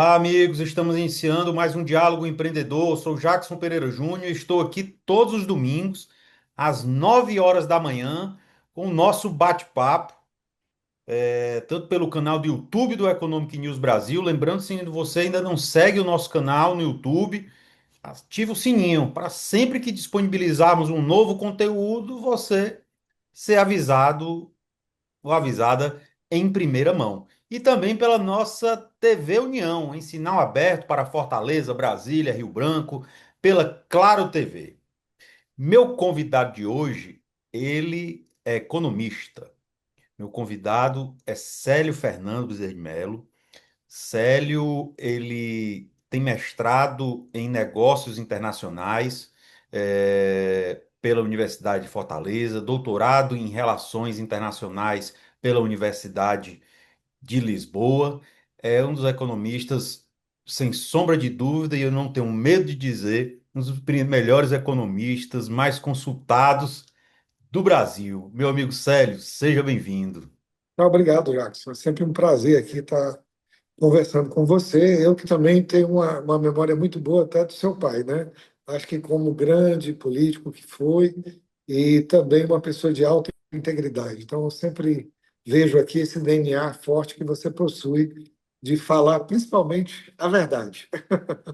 Olá, amigos. Estamos iniciando mais um Diálogo Empreendedor. Eu sou Jackson Pereira Júnior e estou aqui todos os domingos, às 9 horas da manhã, com o nosso bate-papo, tanto pelo canal do YouTube do Economic News Brasil. Lembrando, se você ainda não segue o nosso canal no YouTube, ative o sininho para sempre que disponibilizarmos um novo conteúdo, você ser avisado ou avisada em primeira mão. E também pela nossa TV União, em sinal aberto para Fortaleza, Brasília, Rio Branco, pela Claro TV. Meu convidado de hoje, ele é economista. Meu convidado é Célio Fernando Bezerra de Mello. Célio, ele tem mestrado em negócios internacionais, pela Universidade de Fortaleza, doutorado em relações internacionais pela Universidade de Lisboa. É um dos economistas, sem sombra de dúvida, e eu não tenho medo de dizer, um dos melhores economistas, mais consultados do Brasil. Meu amigo Célio, seja bem-vindo. Obrigado, Jackson. É sempre um prazer aqui estar conversando com você. Eu que também tenho uma memória muito boa até do seu pai, né? Acho que como grande político que foi e também uma pessoa de alta integridade. Então, eu sempre vejo aqui esse DNA forte que você possui de falar principalmente a verdade.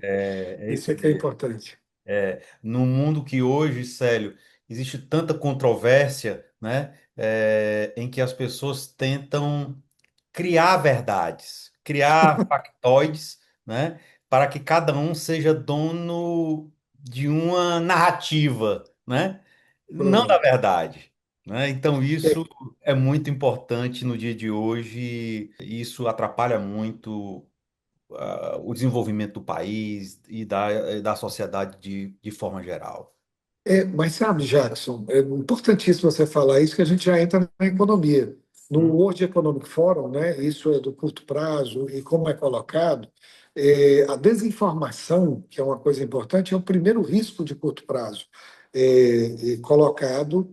É Isso isso é que é mesmo. importante. No mundo que hoje, Célio, existe tanta controvérsia, né, em que as pessoas tentam criar verdades, criar factoides, né, para que cada um seja dono de uma narrativa, né, não da Pronto. verdade, né? Então isso É, é muito importante no dia de hoje. Isso atrapalha muito o desenvolvimento do país e da sociedade de forma geral. mas sabe, Jackson, é importantíssimo você falar isso, que a gente já entra na economia. No Hum. World Economic Forum, né, isso é do curto prazo e como é colocado, a desinformação, que é uma coisa importante, é o primeiro risco de curto prazo, colocado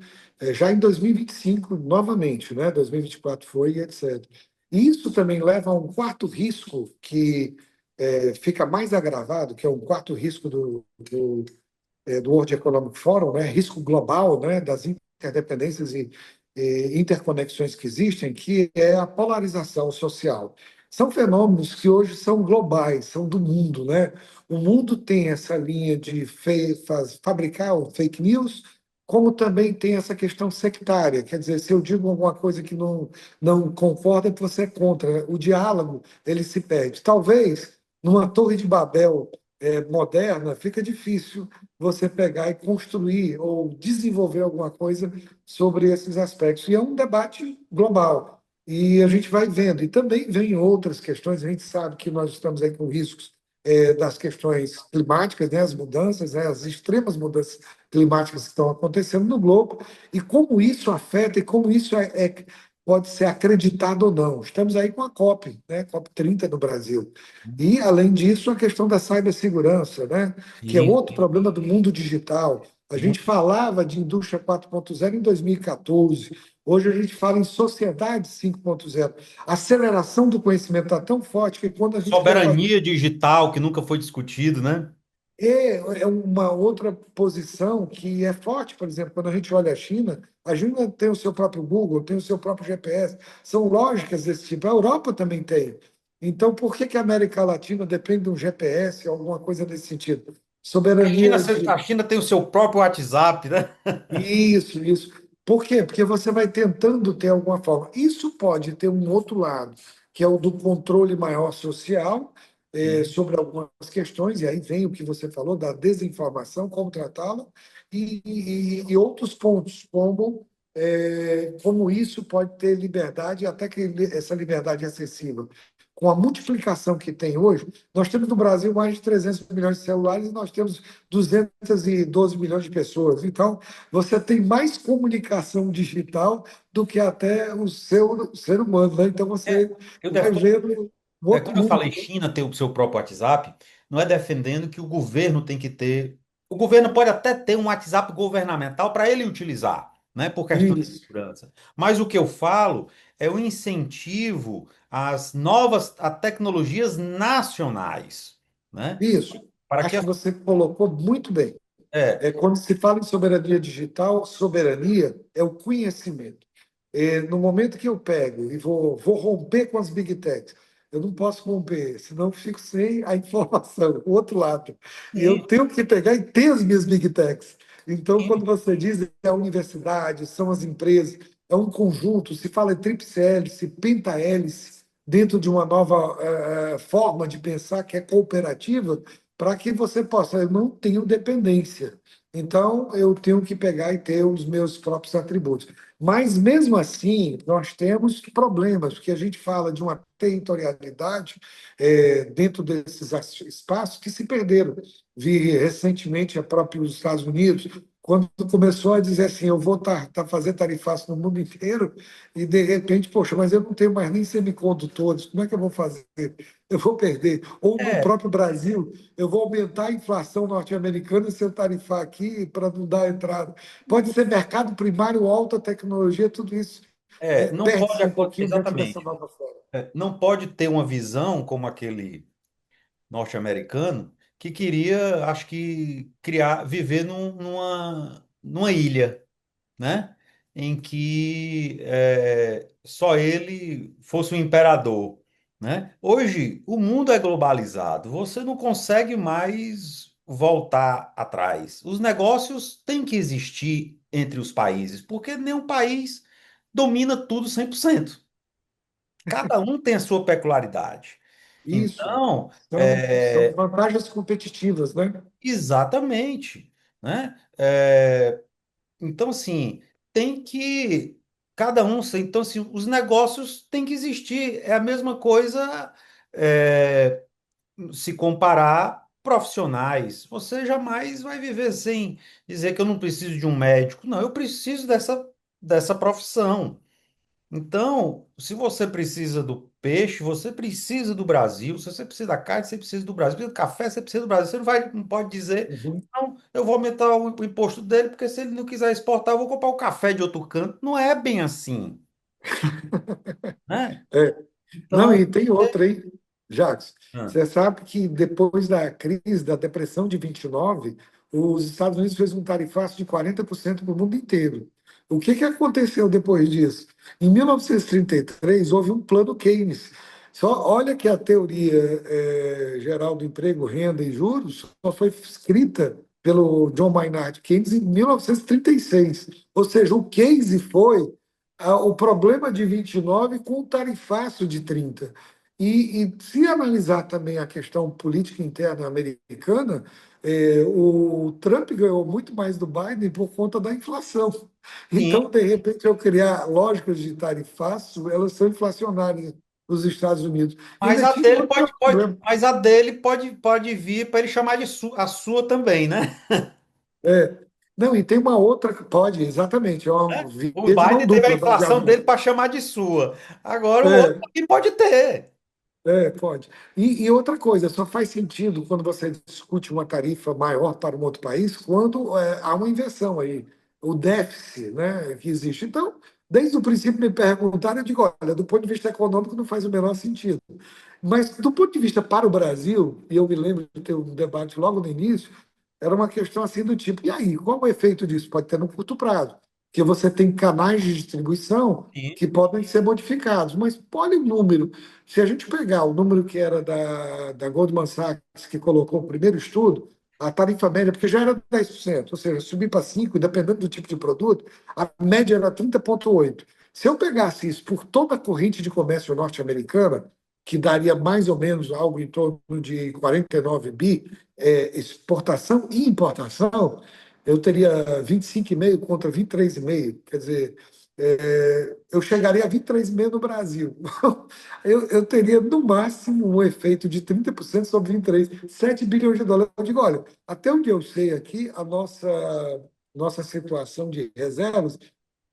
já em 2025, novamente, né, 2024 foi, etc. E isso também leva a um quarto risco que fica mais agravado, que é um quarto risco do World Economic Forum, né, risco global, né, das interdependências e interconexões que existem, que é a polarização social. São fenômenos que hoje são globais, são do mundo, né? O mundo tem essa linha de fabricar o fake news, como também tem essa questão sectária, quer dizer, se eu digo alguma coisa que não concorda, você é contra. O diálogo, ele se perde. Talvez, numa torre de Babel moderna, fica difícil você pegar e construir ou desenvolver alguma coisa sobre esses aspectos. E é um debate global. E a gente vai vendo. E também vem outras questões. A gente sabe que nós estamos aí com riscos das questões climáticas, né, as mudanças, né, as extremas mudanças climáticas que estão acontecendo no globo, e como isso afeta e como isso pode ser acreditado ou não. Estamos aí com a COP, né, COP 30 no Brasil. E, além disso, a questão da cibersegurança, né? Que é Sim, outro problema do mundo digital. A sim. gente falava de indústria 4.0 em 2014. Hoje a gente fala em sociedade 5.0. A aceleração do conhecimento está tão forte que quando a gente quer fazer. Soberania digital, que nunca foi discutido, né? É uma outra posição que é forte, por exemplo, quando a gente olha a China tem o seu próprio Google, tem o seu próprio GPS. São lógicas desse tipo. A Europa também tem. Então, por que que a América Latina depende de um GPS, alguma coisa nesse sentido? A China, Soberania a de. China tem o seu próprio WhatsApp, né? Isso, isso. Por quê? Porque você vai tentando ter alguma forma. Isso pode ter um outro lado, que é o do controle maior social, Sim. sobre algumas questões, e aí vem o que você falou da desinformação, como tratá-la, e outros pontos, como isso pode ter liberdade, até que essa liberdade é acessível. Com a multiplicação que tem hoje, nós temos no Brasil mais de 300 milhões de celulares e nós temos 212 milhões de pessoas. Então, você tem mais comunicação digital do que até o ser humano, né? Então É, você eu vai defendo, vendo um outro quando eu falei mundo. China ter o seu próprio WhatsApp, não é defendendo que o governo tem que ter. O governo pode até ter um WhatsApp governamental para ele utilizar, né, por questão de Isso. segurança. Mas o que eu falo é o incentivo as tecnologias nacionais, né? Isso. Para que Acho que você colocou muito bem. é, Quando se fala em soberania digital, soberania é o conhecimento. No momento que eu pego e vou romper com as big techs, eu não posso romper, senão eu fico sem a informação, o outro lado. E eu sim, tenho que pegar e ter as minhas big techs. Então, sim, quando você diz é a universidade, são as empresas, é um conjunto, se fala em tríplice hélice, pentahélice, dentro de uma nova forma de pensar que é cooperativa, para que você possa, eu não tenho dependência. Então, eu tenho que pegar e ter os meus próprios atributos. Mas, mesmo assim, nós temos problemas, porque a gente fala de uma territorialidade dentro desses espaços que se perderam. Vi recentemente a próprios Estados Unidos, quando começou a dizer assim, eu vou fazer tarifaço no mundo inteiro, e de repente, poxa, mas eu não tenho mais nem semicondutores, como é que eu vou fazer? Eu vou perder. Ou no é, próprio Brasil, eu vou aumentar a inflação norte-americana se eu tarifar aqui para não dar entrada. Pode ser mercado primário, alta tecnologia, tudo isso não pode perde-se um acontecer, pouquinho dentro dessa exatamente. nova forma. Não pode ter uma visão como aquele norte-americano que queria, acho que, viver numa ilha, né? Em que só ele fosse o imperador, né? Hoje, o mundo é globalizado, você não consegue mais voltar atrás. Os negócios têm que existir entre os países, porque nenhum país domina tudo 100%. Cada um tem a sua peculiaridade. Isso Então, são vantagens competitivas, né? exatamente, né? Então, assim, tem que cada um, então, assim, os negócios têm que existir. É a mesma coisa, é, se comparar profissionais. Você jamais vai viver sem dizer que eu não preciso de um médico. Não, eu preciso dessa profissão. Então, se você precisa do peixe, você precisa do Brasil. Se você precisa da carne, você precisa do Brasil. Precisa do café, você precisa do Brasil. Você não pode dizer, Uhum. não, eu vou aumentar o imposto dele, porque se ele não quiser exportar, eu vou comprar o café de outro canto. Não é bem assim, né? É. Não, Então, e tem outra aí, Jacques. ah, Você sabe que depois da crise, da depressão de 29, os Estados Unidos fez um tarifaço de 40% para o mundo inteiro. O que aconteceu depois disso? Em 1933, houve um plano Keynes. Só olha que a teoria geral do emprego, renda e juros só foi escrita pelo John Maynard Keynes em 1936. Ou seja, o Keynes foi o problema de 29 com o tarifaço de 30. E se analisar também a questão política interna americana, o Trump ganhou muito mais do Biden por conta da inflação. sim, Então, de repente, eu criar lógicas de tarifaço, elas são inflacionárias nos Estados Unidos. E mas ainda a tinha um dele outro problema. mas a dele pode vir para ele chamar de a sua também, né? Não, e tem uma outra, pode, exatamente, é uma O via de mão Biden teve a dupla, de inflação dele ajuste. para chamar de sua. Agora o outro É, também pode ter. Pode. E outra coisa, só faz sentido quando você discute uma tarifa maior para um outro país, quando há uma inversão aí, o déficit, né, que existe. Então, desde o princípio me perguntaram, eu digo, olha, do ponto de vista econômico não faz o menor sentido. Mas do ponto de vista para o Brasil, e eu me lembro de ter um debate logo no início, era uma questão assim do tipo, e aí, qual é o efeito disso? Pode ter no curto prazo, que você tem canais de distribuição Sim, que podem ser modificados, mas olha o número. Se a gente pegar o número que era da Goldman Sachs, que colocou o primeiro estudo, a tarifa média, porque já era 10%, ou seja, subir para 5%, dependendo do tipo de produto, a média era 30,8%. Se eu pegasse isso por toda a corrente de comércio norte-americana, que daria mais ou menos algo em torno de 49 bi, exportação e importação, eu teria 25,5 contra 23,5. Quer dizer, eu chegaria a 23,5 no Brasil. Eu teria, no máximo, um efeito de 30% sobre 23, 7 bilhões de dólares. Eu digo, olha, até onde eu sei aqui, a nossa situação de reservas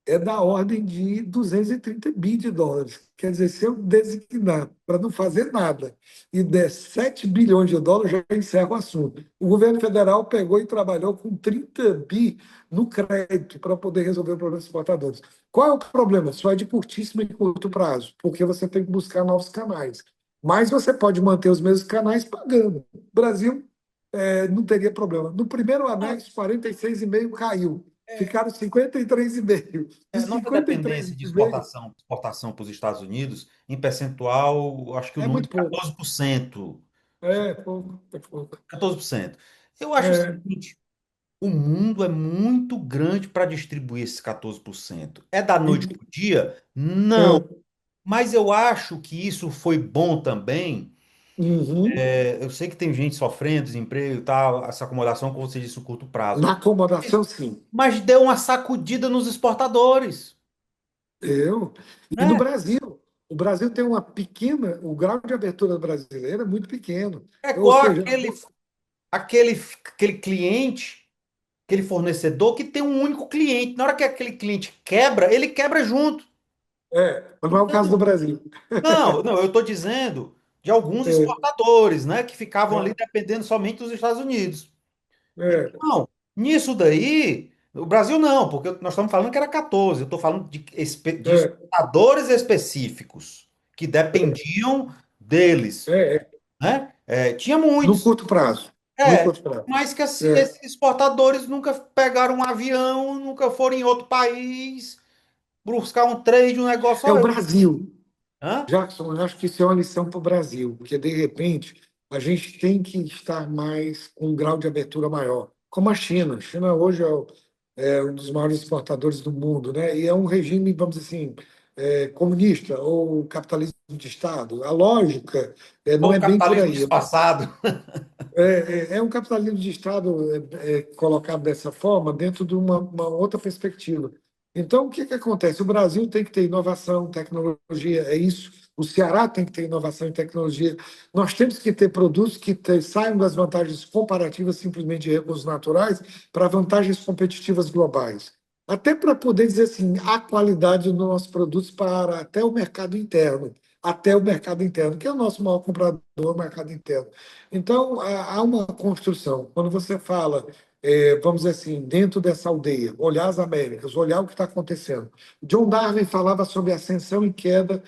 é da ordem de 230 bi de dólares. Quer dizer, se eu designar para não fazer nada e der 7 bilhões de dólares, já encerra o assunto. O governo federal pegou e trabalhou com 30 bi no crédito para poder resolver o problema dos exportadores. Qual é o problema? Só é de curtíssimo e curto prazo, porque você tem que buscar novos canais. Mas você pode manter os mesmos canais pagando. O Brasil não teria problema. No primeiro É, anexo, 46,5 caiu. Ficaram 53,5. Dos nossa cinquenta e três dependência e de meio exportação para os Estados Unidos, em percentual, acho que o é número muito é pouco. 14%. É pouco, é pouco. 14%. Eu acho o É, seguinte, o mundo é muito grande para distribuir esses 14%. É da noite e- para o dia? Não. é, Mas eu acho que isso foi bom também. uhum. Eu sei que tem gente sofrendo, desemprego e tal, essa acomodação, como você disse, no curto prazo. Na acomodação, sim. Mas deu uma sacudida nos exportadores, Eu. E no né? Brasil, o Brasil tem uma pequena, o grau de abertura brasileira é muito pequeno. É Ou igual seja, aquele cliente, aquele fornecedor que tem um único cliente. Na hora que aquele cliente quebra, ele quebra junto. mas não é o caso do Então, Brasil. não, eu estou dizendo de alguns É, exportadores, né, que ficavam ali é, dependendo somente dos Estados Unidos. é, Então, nisso daí, o Brasil não, porque nós estamos falando que era 14. Eu estou falando de é, exportadores específicos que dependiam deles, é. né? Tinha No muitos, curto prazo. No é, curto prazo. mas que É, esses exportadores nunca pegaram um avião, nunca foram em outro país buscar um trade, um negócio, é só o eu. Brasil. Hã? Jackson, eu acho que isso é uma lição para o Brasil, porque de repente a gente tem que estar mais com um grau de abertura maior, como a China. A China hoje é um dos maiores exportadores do mundo, né? E é um regime, vamos dizer assim, comunista ou capitalismo de Estado. A lógica não Ou é bem por capitalismo aí. disfarçado. É um capitalismo de Estado colocado dessa forma dentro de uma outra perspectiva. Então, o que que acontece? O Brasil tem que ter inovação, tecnologia, é isso. O Ceará tem que ter inovação e tecnologia. Nós temos que ter produtos que saiam das vantagens comparativas simplesmente de recursos naturais para vantagens competitivas globais. Até para poder dizer assim, a qualidade dos nossos produtos para até o mercado interno, que é o nosso maior comprador, o mercado interno. Então, há uma construção. Quando você fala, vamos dizer assim, dentro dessa aldeia, olhar as Américas, olhar o que está acontecendo. John Darwin falava sobre a ascensão e queda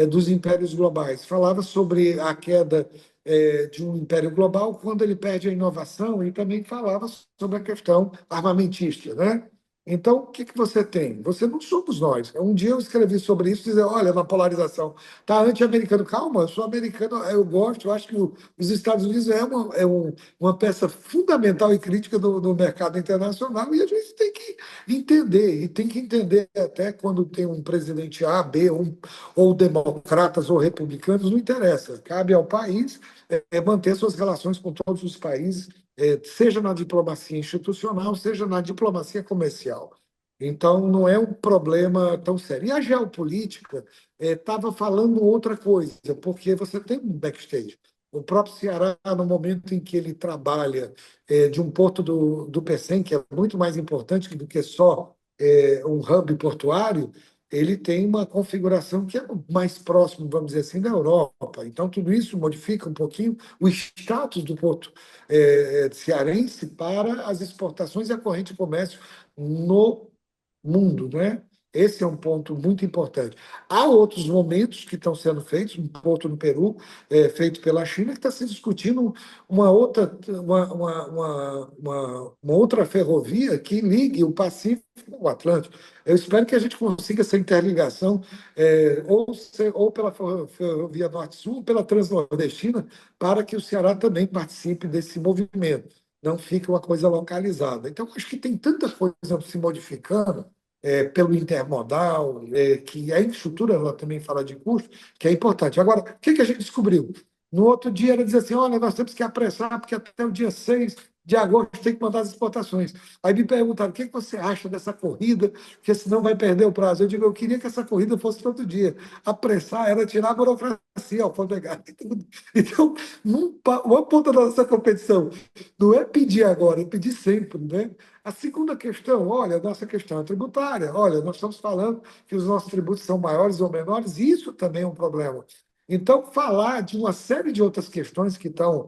dos impérios globais, falava sobre a queda de um império global quando ele perde a inovação e também falava sobre a questão armamentista, né? Então, o que que você tem? Você não somos nós. Um dia eu escrevi sobre isso, dizer, olha, na polarização, tá anti-americano. Calma, eu sou americano, eu gosto, eu acho que os Estados Unidos uma peça fundamental e crítica do mercado internacional e a gente tem que entender, e tem que entender até quando tem um presidente A, B, ou democratas ou republicanos, não interessa. Cabe ao país manter suas relações com todos os países, seja na diplomacia institucional, seja na diplomacia comercial. Então, não é um problema tão sério. E a geopolítica estava falando outra coisa, porque você tem um backstage. O próprio Ceará, no momento em que ele trabalha de um porto do Pecém, que é muito mais importante do que só um hub portuário, ele tem uma configuração que é mais próximo, vamos dizer assim, da Europa. Então, tudo isso modifica um pouquinho o status do porto cearense para as exportações e a corrente de comércio no mundo, né? Esse é um ponto muito importante. Há outros momentos que estão sendo feitos, um ponto no Peru, feito pela China, que está se discutindo uma outra ferrovia que ligue o Pacífico ao Atlântico. Eu espero que a gente consiga essa interligação, ou pela ferrovia Norte-Sul, ou pela Transnordestina, para que o Ceará também participe desse movimento. Não fique uma coisa localizada. Então, acho que tem tanta coisa se modificando pelo intermodal, que a infraestrutura ela também fala de custo, que é importante. Agora, o que que a gente descobriu? No outro dia era dizer assim, olha, nós temos que apressar, porque até o dia 6 de agosto tem que mandar as exportações. Aí me perguntaram, o que você acha dessa corrida? Porque senão vai perder o prazo. Eu digo, eu queria que essa corrida fosse todo dia. Apressar era tirar a burocracia, alfandegar e tudo. Então, uma ponta da nossa competição não é pedir agora, é pedir sempre, né? A segunda questão, olha, a nossa questão é tributária. Olha, nós estamos falando que os nossos tributos são maiores ou menores, e isso também é um problema. Então, falar de uma série de outras questões que estão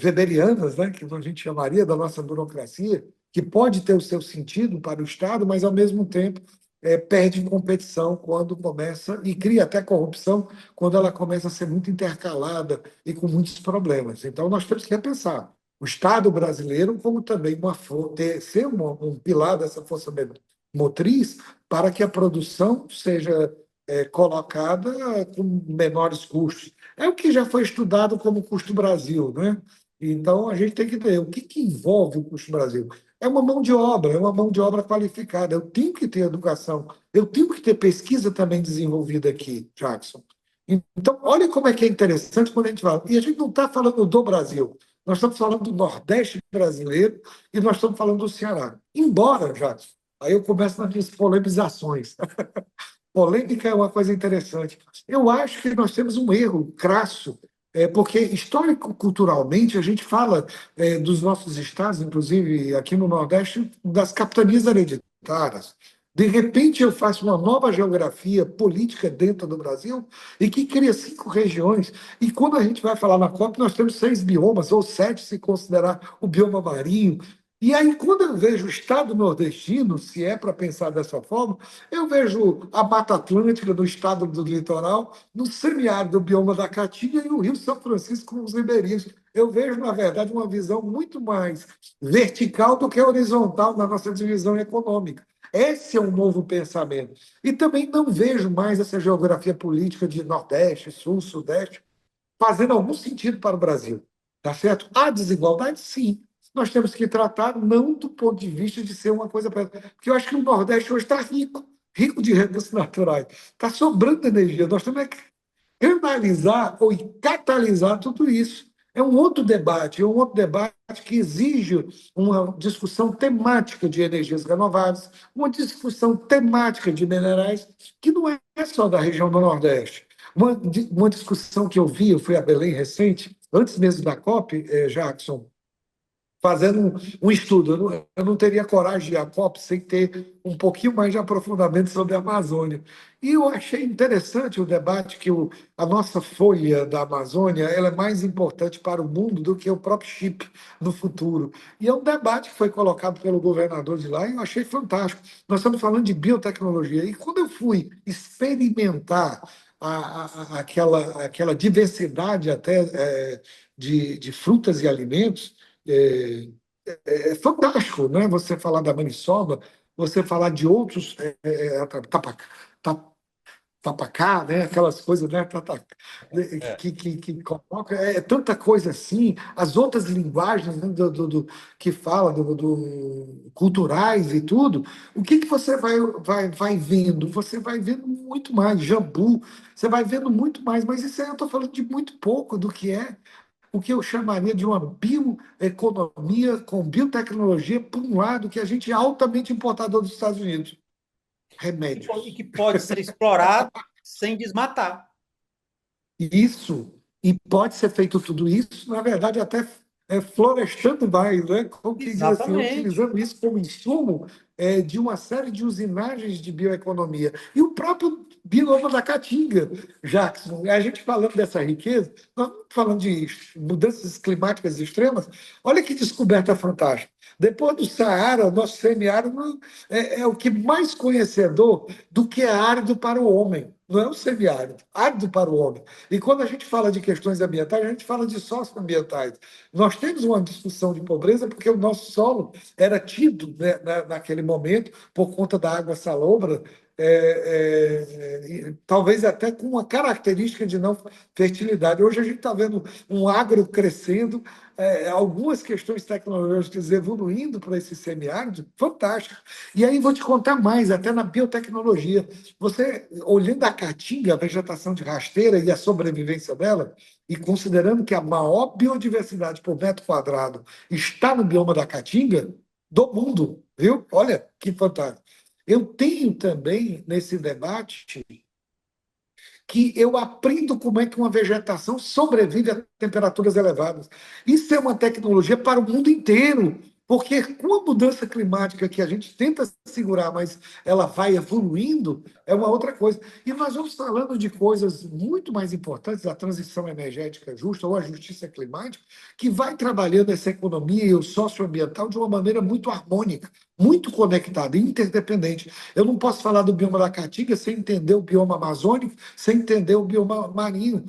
weberianas, né, que a gente chamaria da nossa burocracia, que pode ter o seu sentido para o Estado, mas, ao mesmo tempo, perde competição quando começa, e cria até corrupção, quando ela começa a ser muito intercalada e com muitos problemas. Então, nós temos que repensar o Estado brasileiro como também ser um pilar dessa força motriz para que a produção seja colocada com menores custos. É o que já foi estudado como custo Brasil, né? Então, a gente tem que ver o que envolve o custo Brasil. É uma mão de obra, é uma mão de obra qualificada. Eu tenho que ter educação, eu tenho que ter pesquisa também desenvolvida aqui, Jackson. Então, olha como é que é interessante quando a gente fala. E a gente não está falando do Brasil, nós estamos falando do Nordeste brasileiro e nós estamos falando do Ceará. Embora, Jackson, aí eu começo nas minhas polemizações. Polêmica é uma coisa interessante. Eu acho que nós temos um erro crasso, porque histórico-culturalmente a gente fala dos nossos estados, inclusive aqui no Nordeste, das capitanias hereditárias. De repente eu faço uma nova geografia política dentro do Brasil e que cria 5 regiões. E quando a gente vai falar na COP, nós temos 6 biomas, ou 7, se considerar o bioma marinho. E aí, quando eu vejo o estado nordestino, se é para pensar dessa forma, eu vejo a Mata Atlântica do estado do litoral, no semiárido bioma da Caatinga e o Rio São Francisco com os ribeirinhos. Eu vejo, na verdade, uma visão muito mais vertical do que horizontal na nossa divisão econômica. Esse é um novo pensamento. E também não vejo mais essa geografia política de Nordeste, Sul, Sudeste, fazendo algum sentido para o Brasil. Tá certo? Há desigualdade, sim. Nós temos que tratar não do ponto de vista de ser uma coisa. Porque eu acho que o Nordeste hoje está rico, rico de recursos naturais. Está sobrando energia. Nós temos que canalizar ou catalisar tudo isso. É um outro debate que exige uma discussão temática de energias renováveis, uma discussão temática de minerais, que não é só da região do Nordeste. Uma discussão que eu vi, eu fui a Belém recente, antes mesmo da COP, Jackson, fazendo um estudo. Eu não teria coragem de ir à COP sem ter um pouquinho mais de aprofundamento sobre a Amazônia. E eu achei interessante o debate que a nossa folha da Amazônia ela é mais importante para o mundo do que o próprio chip no futuro. E é um debate que foi colocado pelo governador de lá e eu achei fantástico. Nós estamos falando de biotecnologia. E quando eu fui experimentar aquela diversidade até de frutas e alimentos, é, é fantástico, né? Você falar da maniçoba, você falar de outros tapacá, né? Aquelas coisas, né? É. Que coloca tanta coisa assim, as outras linguagens, né? Que fala culturais e tudo. O que você vai vendo? Você vai vendo muito mais jambu, você vai vendo muito mais, mas isso aí eu estou falando de muito pouco do que é o que eu chamaria de uma bioeconomia com biotecnologia, por um lado, que a gente é altamente importador dos Estados Unidos. E Remédios. que pode ser explorado sem desmatar. Isso, e pode ser feito tudo isso, na verdade, até florestando mais, né? Como que diz assim, Exatamente. utilizando isso como insumo de uma série de usinagens de bioeconomia. E o próprio bioma da Caatinga, Jackson, a gente falando dessa riqueza, nós estamos falando de mudanças climáticas extremas, olha que descoberta fantástica. Depois do Saara, o nosso semiárido é o que mais conhecedor do que é árido para o homem. Não é o semiárido, árido para o homem. E quando a gente fala de questões ambientais, a gente fala de socioambientais. Nós temos uma discussão de pobreza porque o nosso solo era tido, né, naquele momento, por conta da água salobra, talvez até com uma característica de não fertilidade. Hoje a gente está vendo um agro crescendo, algumas questões tecnológicas evoluindo para esse semiárido, fantástico. E aí vou te contar mais, até na biotecnologia. Você, olhando a caatinga, a vegetação de rasteira e a sobrevivência dela, e considerando que a maior biodiversidade por metro quadrado está no bioma da caatinga do mundo, viu? Olha que fantástico. Eu tenho também nesse debate que eu aprendo como é que uma vegetação sobrevive a temperaturas elevadas. Isso é uma tecnologia para o mundo inteiro, porque com a mudança climática que a gente tenta segurar, mas ela vai evoluindo, é uma outra coisa. E nós vamos falando de coisas muito mais importantes, a transição energética justa ou a justiça climática, que vai trabalhando essa economia e o socioambiental de uma maneira muito harmônica, muito conectada, interdependente. Eu não posso falar do bioma da Caatinga sem entender o bioma amazônico, sem entender o bioma marinho.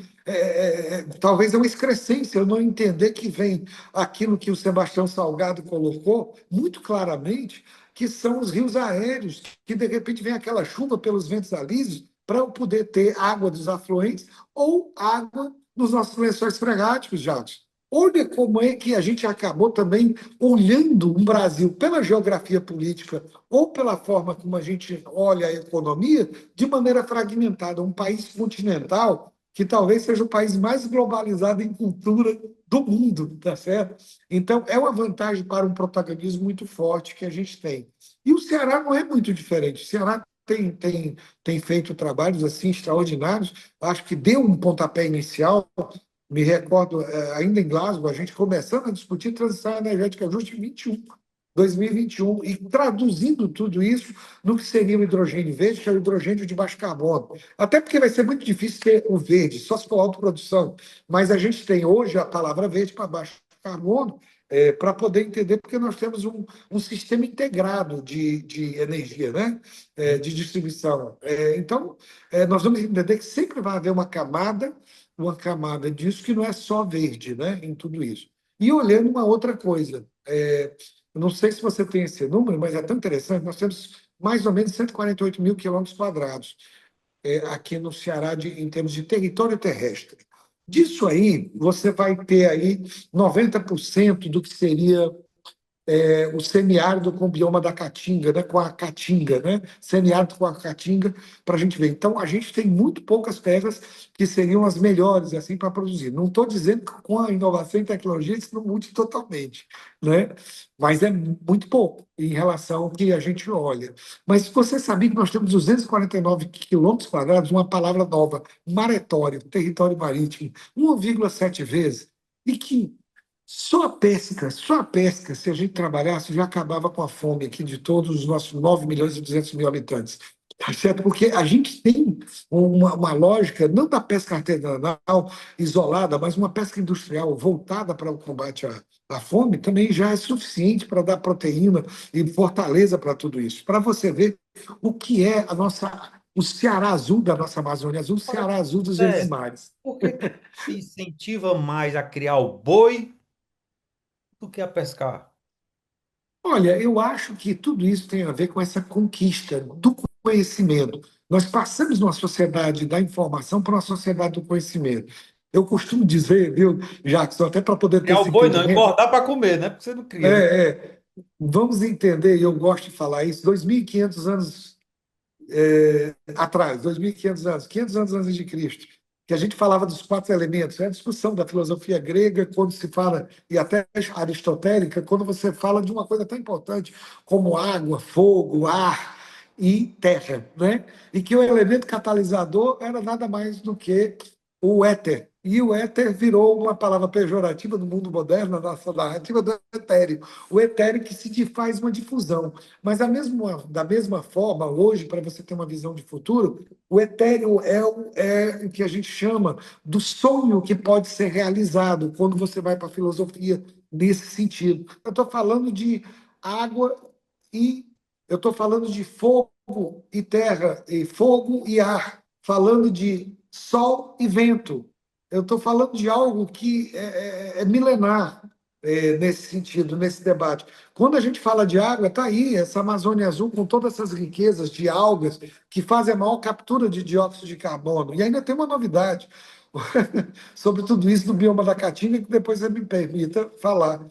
Talvez é uma excrescência eu não entender que vem aquilo que o Sebastião Salgado colocou muito claramente, que são os rios aéreos, que de repente vem aquela chuva pelos ventos alísios para eu poder ter água dos afluentes ou água nos nossos lençóis freáticos, Jadson. Olha como é que a gente acabou também olhando um Brasil pela geografia política ou pela forma como a gente olha a economia de maneira fragmentada. Um país continental que talvez seja o país mais globalizado em cultura do mundo, tá certo? Então, é uma vantagem para um protagonismo muito forte que a gente tem. E o Ceará não é muito diferente. O Ceará tem feito trabalhos assim extraordinários. Acho que deu um pontapé inicial. Me recordo, ainda em Glasgow, a gente começando a discutir transição energética justa em 2021, e traduzindo tudo isso no que seria o hidrogênio verde, que é o hidrogênio de baixo carbono. Até porque vai ser muito difícil ter o verde, só se for autoprodução. Mas a gente tem hoje a palavra verde para baixo carbono, para poder entender, porque nós temos um sistema integrado de energia, né? De distribuição. Então, nós vamos entender que sempre vai haver uma camada disso que não é só verde, né, em tudo isso. E olhando uma outra coisa, eu não sei se você tem esse número, mas é tão interessante, nós temos mais ou menos 148 mil quilômetros quadrados aqui no Ceará em termos de território terrestre. Disso aí, você vai ter aí 90% do que seria o semiárido com o bioma da Caatinga, né, com a Caatinga, né, semiárido com a Caatinga, para a gente ver. Então, a gente tem muito poucas terras que seriam as melhores assim para produzir. Não estou dizendo que com a inovação e tecnologia isso não mude totalmente, né? Mas é muito pouco em relação ao que a gente olha. Mas você sabia que nós temos 249 quilômetros quadrados, uma palavra nova, maretório, território marítimo, 1,7 vezes, e que só a pesca, se a gente trabalhasse, já acabava com a fome aqui de todos os nossos 9 milhões e 200 mil habitantes. Tá certo? Porque a gente tem uma lógica, não da pesca artesanal isolada, mas uma pesca industrial voltada para o combate à fome, também já é suficiente para dar proteína e fortaleza para tudo isso. Para você ver o que é o Ceará azul da nossa Amazônia Azul, o Agora, Ceará azul dos verdes é, mares. por que se incentiva mais a criar o boi do que a pescar? Olha, eu acho que tudo isso tem a ver com essa conquista do conhecimento. Nós passamos de uma sociedade da informação para uma sociedade do conhecimento. Eu costumo dizer, viu, Jackson, até para poder ter Criar o esse boi não, entendimento, engordar para comer, né? Porque você não é, cria, né? vamos entender, e eu gosto de falar isso, 2.500 anos atrás, 2.500 anos, 500 anos antes de Cristo, que a gente falava dos quatro elementos. É a discussão da filosofia grega, quando se fala, e até aristotélica, quando você fala de uma coisa tão importante como água, fogo, ar e terra, né? E que o elemento catalisador era nada mais do que o éter. E o éter virou uma palavra pejorativa no mundo moderno, na nossa narrativa do etéreo. O etéreo que se faz uma difusão. Mas da mesma forma, hoje, para você ter uma visão de futuro, o etéreo é o que a gente chama do sonho que pode ser realizado quando você vai para a filosofia nesse sentido. Eu estou falando de água e eu estou falando de fogo e terra, e fogo e ar, falando de sol e vento. Eu estou falando de algo que é milenar nesse sentido, nesse debate. Quando a gente fala de água, está aí essa Amazônia Azul com todas essas riquezas de algas que fazem a maior captura de dióxido de carbono. E ainda tem uma novidade sobre tudo isso do bioma da Caatinga, que depois você me permita falar.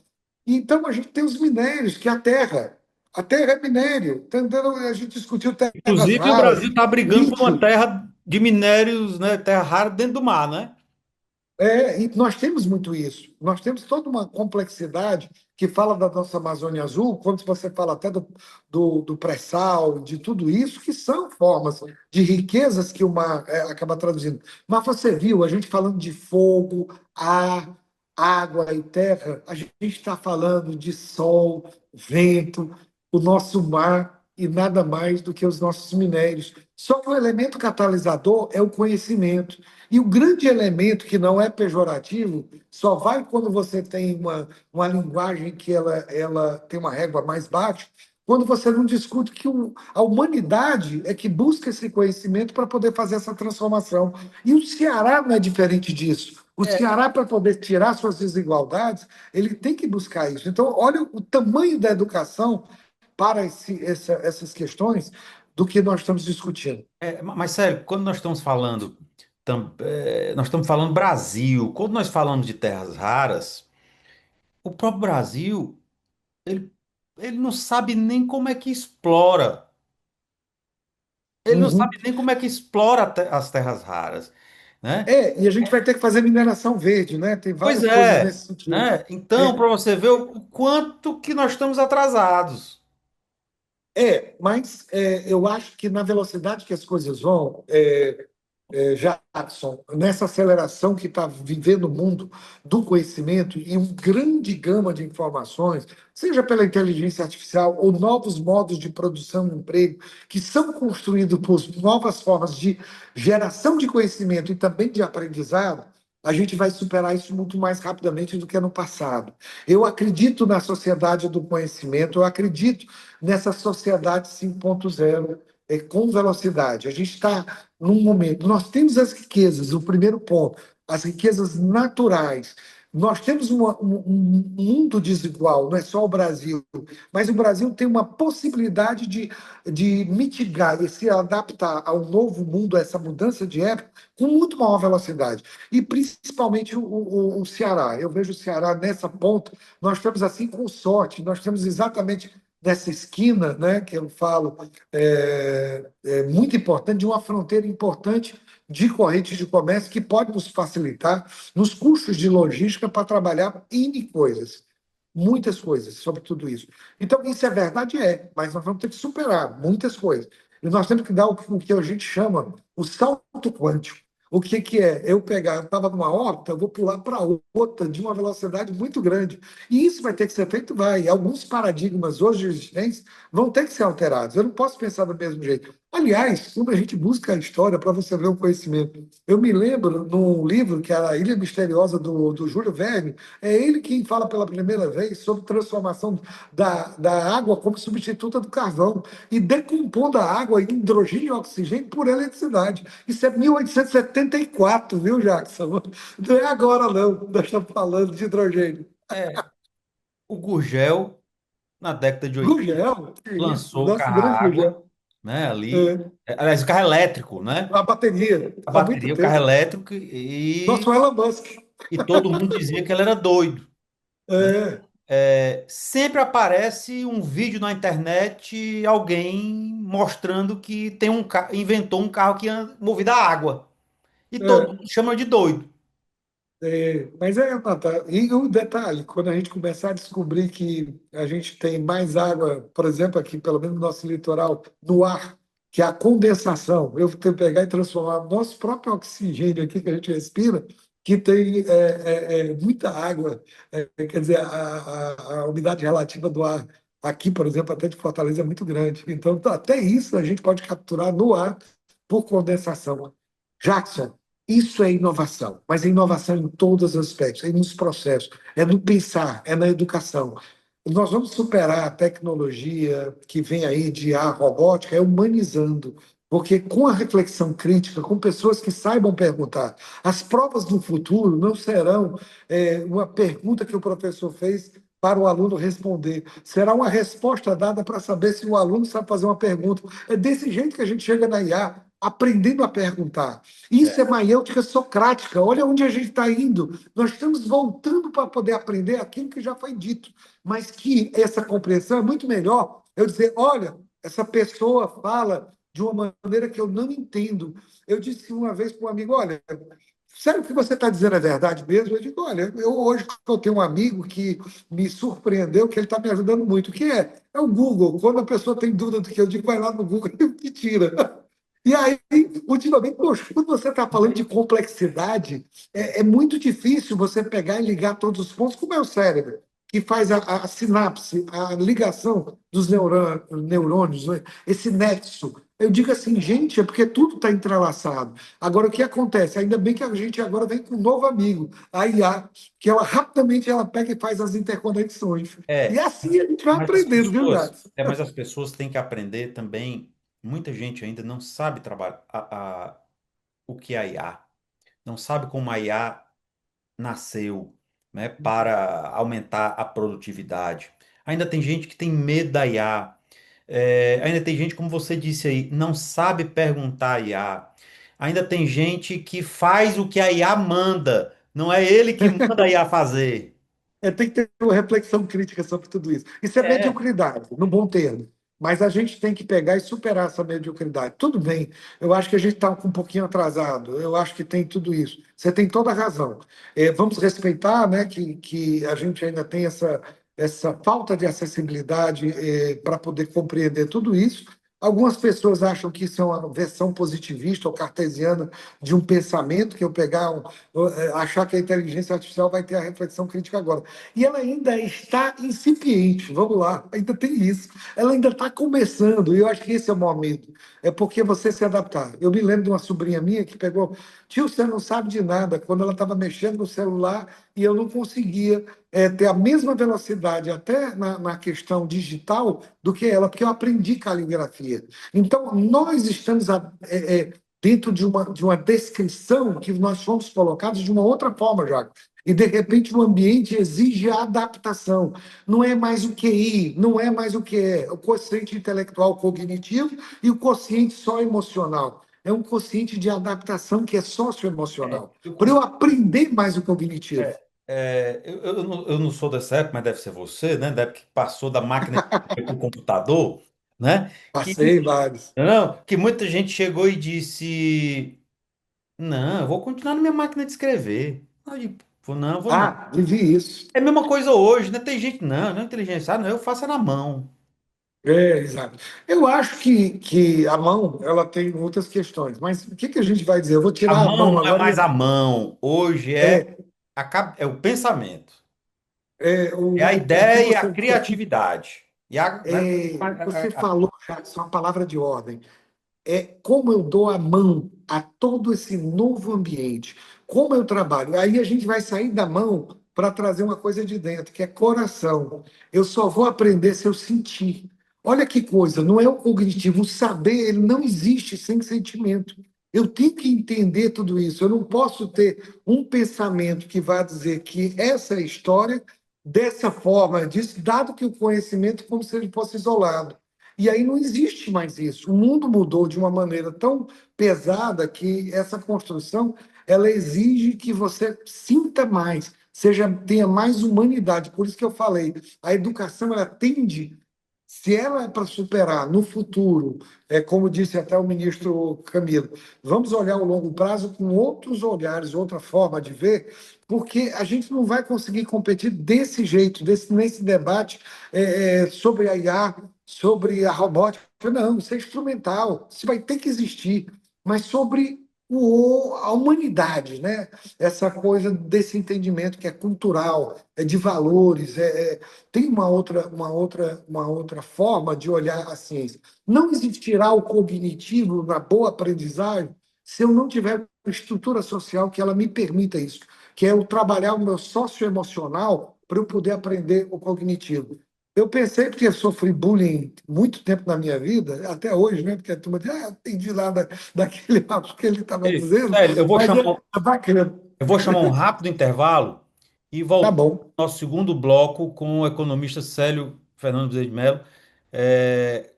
Então, a gente tem os minérios, que é a terra. A terra é minério. Tá entendendo? A gente discutiu terras Inclusive, o raras, Brasil está brigando por uma lítio. terra. de minérios, né, terra rara dentro do mar, né? E nós temos muito isso. Nós temos toda uma complexidade que fala da nossa Amazônia Azul, quando você fala até do pré-sal, de tudo isso, que são formas de riquezas que o mar acaba traduzindo. Mas você viu, a gente falando de fogo, ar, água e terra, a gente está falando de sol, vento, o nosso mar e nada mais do que os nossos minérios. Só que o elemento catalisador é o conhecimento. E o grande elemento que não é pejorativo só vai quando você tem uma linguagem que ela tem uma régua mais baixa, quando você não discute que a humanidade é que busca esse conhecimento para poder fazer essa transformação. E o Ceará não é diferente disso. O É, Ceará, para poder tirar suas desigualdades, ele tem que buscar isso. Então, olha o tamanho da educação para essas questões do que nós estamos discutindo. mas sério, quando nós estamos falando, nós estamos falando Brasil, quando nós falamos de terras raras, o próprio Brasil, ele, ele não sabe nem como é que explora. Ele não Uhum. sabe nem como é que explora as terras raras, né? E a gente vai ter que fazer mineração verde, né? Tem Pois várias coisas é, nesse sentido. né? Então, É, para você ver o quanto que nós estamos atrasados. mas eu acho que na velocidade que as coisas vão, Jackson, nessa aceleração que está vivendo o mundo do conhecimento e um grande gama de informações, seja pela inteligência artificial ou novos modos de produção de emprego, que são construídos por novas formas de geração de conhecimento e também de aprendizado, a gente vai superar isso muito mais rapidamente do que no passado. Eu acredito na sociedade do conhecimento, eu acredito nessa sociedade 5.0 com velocidade. A gente está num momento, nós temos as riquezas, o primeiro ponto, as riquezas naturais. Nós temos um mundo desigual, não é só o Brasil, mas o Brasil tem uma possibilidade de mitigar e se adaptar ao novo mundo, a essa mudança de época, com muito maior velocidade. E principalmente o Ceará. Eu vejo o Ceará nessa ponta, nós estamos assim com sorte, nós temos exatamente nessa esquina, né, que eu falo, muito importante, de uma fronteira importante de correntes de comércio que pode nos facilitar nos custos de logística para trabalhar N coisas, muitas coisas sobre tudo isso. Então, isso é verdade, mas nós vamos ter que superar muitas coisas. E nós temos que dar o que a gente chama o salto quântico. O que, que é? Eu pegar, eu estava numa órbita, eu vou pular para outra de uma velocidade muito grande. E isso vai ter que ser feito, vai. Alguns paradigmas hoje existentes vão ter que ser alterados. Eu não posso pensar do mesmo jeito. Aliás, quando a gente busca a história para você ver o conhecimento, eu me lembro num livro que é A Ilha Misteriosa do Júlio Verne, é ele quem fala pela primeira vez sobre transformação da água como substituta do carvão e decompondo a água em hidrogênio e oxigênio por eletricidade. Isso é 1874, viu, Jackson? Não é agora, não. Nós estamos falando de hidrogênio. É, o Gurgel, na década de 80, Gugel, que isso, lançou o nosso carro grande a água, Gugel. né, ali. É, Aliás, o carro elétrico, né? a bateria, A há muito bateria, o carro tempo. elétrico, Nosso Elon Musk. e todo mundo dizia que ele era doido, né? É, Sempre aparece um vídeo na internet, alguém mostrando que inventou um carro que anda movido a água. E todo é. mundo chama de doido. Mas Nata, e o detalhe, quando a gente começar a descobrir que a gente tem mais água, por exemplo, aqui, pelo menos no nosso litoral, no ar, que é a condensação, eu tenho que pegar e transformar o nosso próprio oxigênio aqui que a gente respira, que tem muita água, quer dizer, a umidade relativa do ar aqui, por exemplo, até de Fortaleza é muito grande. Então, até isso a gente pode capturar no ar por condensação. Jackson, isso é inovação, mas é inovação em todos os aspectos, é nos processos, é no pensar, é na educação. Nós vamos superar a tecnologia que vem aí de IA, robótica, é humanizando, porque com a reflexão crítica, com pessoas que saibam perguntar, as provas do futuro não serão uma pergunta que o professor fez para o aluno responder, será uma resposta dada para saber se o aluno sabe fazer uma pergunta. É desse jeito que a gente chega na IA, aprendendo a perguntar. Isso é maiêutica socrática. Olha onde a gente está indo. Nós estamos voltando para poder aprender aquilo que já foi dito, mas que essa compreensão é muito melhor. Eu dizer, olha, essa pessoa fala de uma maneira que eu não entendo. Eu disse uma vez para um amigo: olha, sério que você está dizendo é verdade mesmo? Eu digo: olha, eu tenho um amigo que me surpreendeu, que ele está me ajudando muito, que é o Google. Quando a pessoa tem dúvida do que eu digo, vai lá no Google e tira. E aí, ultimamente, poxa, quando você está falando de complexidade, é muito difícil você pegar e ligar todos os pontos, como é o cérebro, que faz a sinapse, a ligação dos neurônios, né? Esse nexo. Eu digo assim, gente, é porque tudo está entrelaçado. Agora, o que acontece? Ainda bem que a gente agora vem com um novo amigo, a IA, que ela rapidamente ela pega e faz as interconexões. E É, assim a gente vai mas as aprendendo, viu, pessoas, Jacques? mas as pessoas têm que aprender também. Muita gente ainda não sabe trabalhar o que é a IA, não sabe como a IA nasceu, né, para aumentar a produtividade. Ainda tem gente que tem medo da IA. Ainda tem gente, como você disse aí, não sabe perguntar a IA. Ainda tem gente que faz o que a IA manda. Não é ele que manda a IA fazer. Tem que ter uma reflexão crítica sobre tudo isso. Isso é É. mediocridade, no bom termo. Mas a gente tem que pegar e superar essa mediocridade. Tudo bem, eu acho que a gente está um pouquinho atrasado, eu acho que tem tudo isso. Você tem toda a razão. Vamos respeitar, né, que a gente ainda tem essa falta de acessibilidade para poder compreender tudo isso. Algumas pessoas acham que isso é uma versão positivista ou cartesiana de um pensamento, que eu pegar, achar que a inteligência artificial vai ter a reflexão crítica agora. E ela ainda está incipiente, vamos lá, ainda tem isso. Ela ainda está começando, e eu acho que esse é o maior medo. É porque você se adaptar. Eu me lembro de uma sobrinha minha que pegou: tio, você não sabe de nada, quando ela estava mexendo no celular e eu não conseguia ter a mesma velocidade, até na questão digital, do que ela, porque eu aprendi caligrafia. Então, nós estamos dentro de uma descrição que nós fomos colocados de uma outra forma, já. E, de repente, o ambiente exige a adaptação. Não é mais o QI, não é mais o que é o quociente intelectual cognitivo e o quociente só emocional. É um quociente de adaptação que é socioemocional. Eu Para eu costumo- aprender mais o cognitivo. eu não sou dessa época, mas deve ser você, né? Da época que passou da máquina para o computador, né? Passei vários. Não, que muita gente chegou e disse: Não, eu vou continuar na minha máquina de escrever. Eu digo: Não, vou não. Ah, vivi isso. É a mesma coisa hoje, né? Tem gente, não é inteligência, não, eu faço é na mão. Exato. Eu acho que a mão ela tem outras questões, mas o que a gente vai dizer? Eu vou A tirar a mão mão não é agora mais a mão, hoje é, é o pensamento, é a o que ideia e a você disse. criatividade. Né? Você falou, Jackson, uma palavra de ordem. Como eu dou a mão a todo esse novo ambiente, como eu trabalho. Aí a gente vai sair da mão para trazer uma coisa de dentro, que é coração. Eu só vou aprender se eu sentir. Olha que coisa, não é o cognitivo, o saber, ele não existe sem sentimento. Eu tenho que entender tudo isso. Eu não posso ter um pensamento que vá dizer que essa é a história dessa forma, disso, dado que o conhecimento é como se ele fosse isolado. E aí não existe mais isso. O mundo mudou de uma maneira tão pesada que essa construção ela exige que você sinta mais, tenha mais humanidade. Por isso que eu falei, a educação ela tende, se ela é para superar no futuro, como disse até o ministro Camilo, vamos olhar o longo prazo com outros olhares, outra forma de ver, porque a gente não vai conseguir competir desse jeito, nesse debate sobre a IA, sobre a robótica. Não, isso é instrumental, isso vai ter que existir, mas sobre a humanidade, né? Essa coisa desse entendimento que é cultural, é de valores, tem uma outra forma de olhar a ciência. Não existirá o cognitivo na boa aprendizagem se eu não tiver uma estrutura social que ela me permita isso, que é eu trabalhar o meu socioemocional para eu poder aprender o cognitivo. Eu pensei, porque eu sofri bullying muito tempo na minha vida, até hoje, né? Porque a turma diz: entendi lá daquele papo que ele estava Ei, dizendo, Célio, mas é bacana. eu vou chamar um rápido intervalo e Tá voltar bom. ao nosso segundo bloco com o economista Célio Fernando Bezerra de Mello,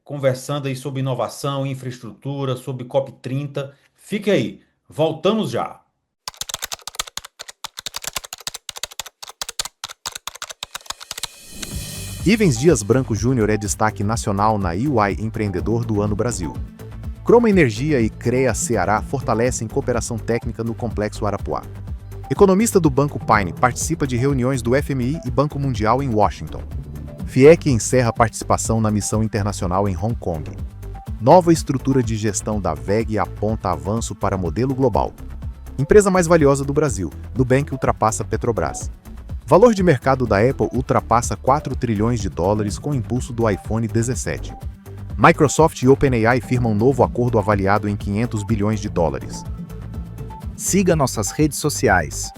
conversando aí sobre inovação, infraestrutura, sobre COP30. Fique aí, voltamos já. Ivens Dias Branco Júnior é destaque nacional na EY Empreendedor do Ano Brasil. Croma Energia e CREA Ceará fortalecem cooperação técnica no Complexo Arapuá. Economista do Banco Pine participa de reuniões do FMI e Banco Mundial em Washington. FIEC encerra participação na missão internacional em Hong Kong. Nova estrutura de gestão da WEG aponta avanço para modelo global. Empresa mais valiosa do Brasil, Nubank ultrapassa Petrobras. Valor de mercado da Apple ultrapassa 4 trilhões de dólares com impulso do iPhone 17. Microsoft e OpenAI firmam novo acordo avaliado em 500 bilhões de dólares. Siga nossas redes sociais.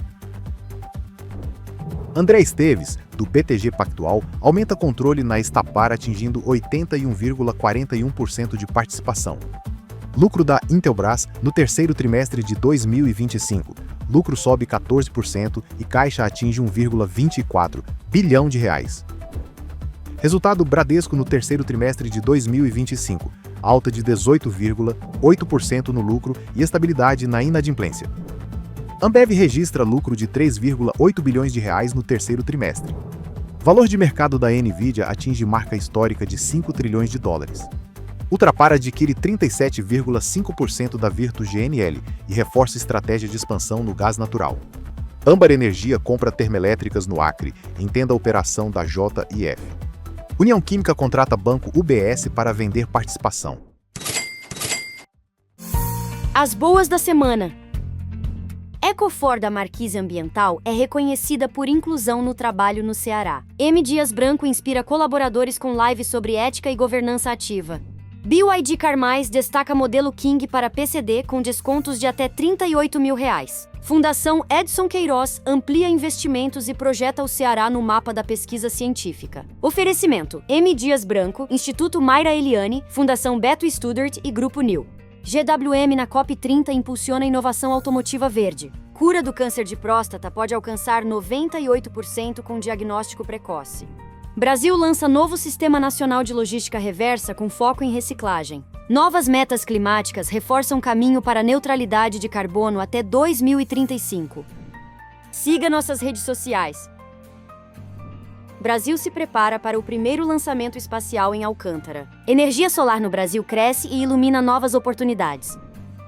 André Esteves, do BTG Pactual, aumenta controle na Estapar atingindo 81,41% de participação. Lucro da Intelbras no terceiro trimestre de 2025. Lucro sobe 14% e caixa atinge 1,24 bilhão de reais. Resultado Bradesco no terceiro trimestre de 2025. Alta de 18,8% no lucro e estabilidade na inadimplência. Ambev registra lucro de 3,8 bilhões de reais no terceiro trimestre. Valor de mercado da Nvidia atinge marca histórica de 5 trilhões de dólares. Ultrapar adquire 37,5% da Virtus GNL e reforça estratégia de expansão no gás natural. Âmbar Energia compra termoelétricas no Acre, entenda a operação da JIF. União Química contrata banco UBS para vender participação. As boas da semana. Ecofor da Marquise Ambiental é reconhecida por inclusão no trabalho no Ceará. M. Dias Branco inspira colaboradores com lives sobre ética e governança ativa. BYD Carmais destaca modelo King para PCD com descontos de até R$38 mil. Fundação Edson Queiroz amplia investimentos e projeta o Ceará no mapa da pesquisa científica. Oferecimento: M. Dias Branco, Instituto Mayra Eliane, Fundação Beto Studart e Grupo New. GWM na COP30 impulsiona a inovação automotiva verde. Cura do câncer de próstata pode alcançar 98% com diagnóstico precoce. Brasil lança novo Sistema Nacional de Logística Reversa com foco em reciclagem. Novas metas climáticas reforçam caminho para a neutralidade de carbono até 2035. Siga nossas redes sociais. Brasil se prepara para o primeiro lançamento espacial em Alcântara. Energia solar no Brasil cresce e ilumina novas oportunidades.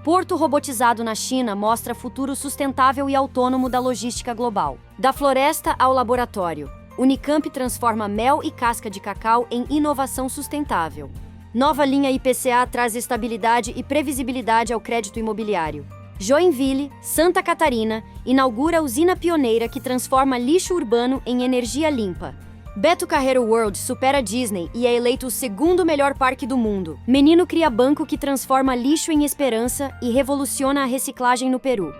Porto robotizado na China mostra futuro sustentável e autônomo da logística global. Da floresta ao laboratório, Unicamp transforma mel e casca de cacau em inovação sustentável. Nova linha IPCA traz estabilidade e previsibilidade ao crédito imobiliário. Joinville, Santa Catarina, inaugura usina pioneira que transforma lixo urbano em energia limpa. Beto Carreiro World supera Disney e é eleito o segundo melhor parque do mundo. Menino cria banco que transforma lixo em esperança e revoluciona a reciclagem no Peru.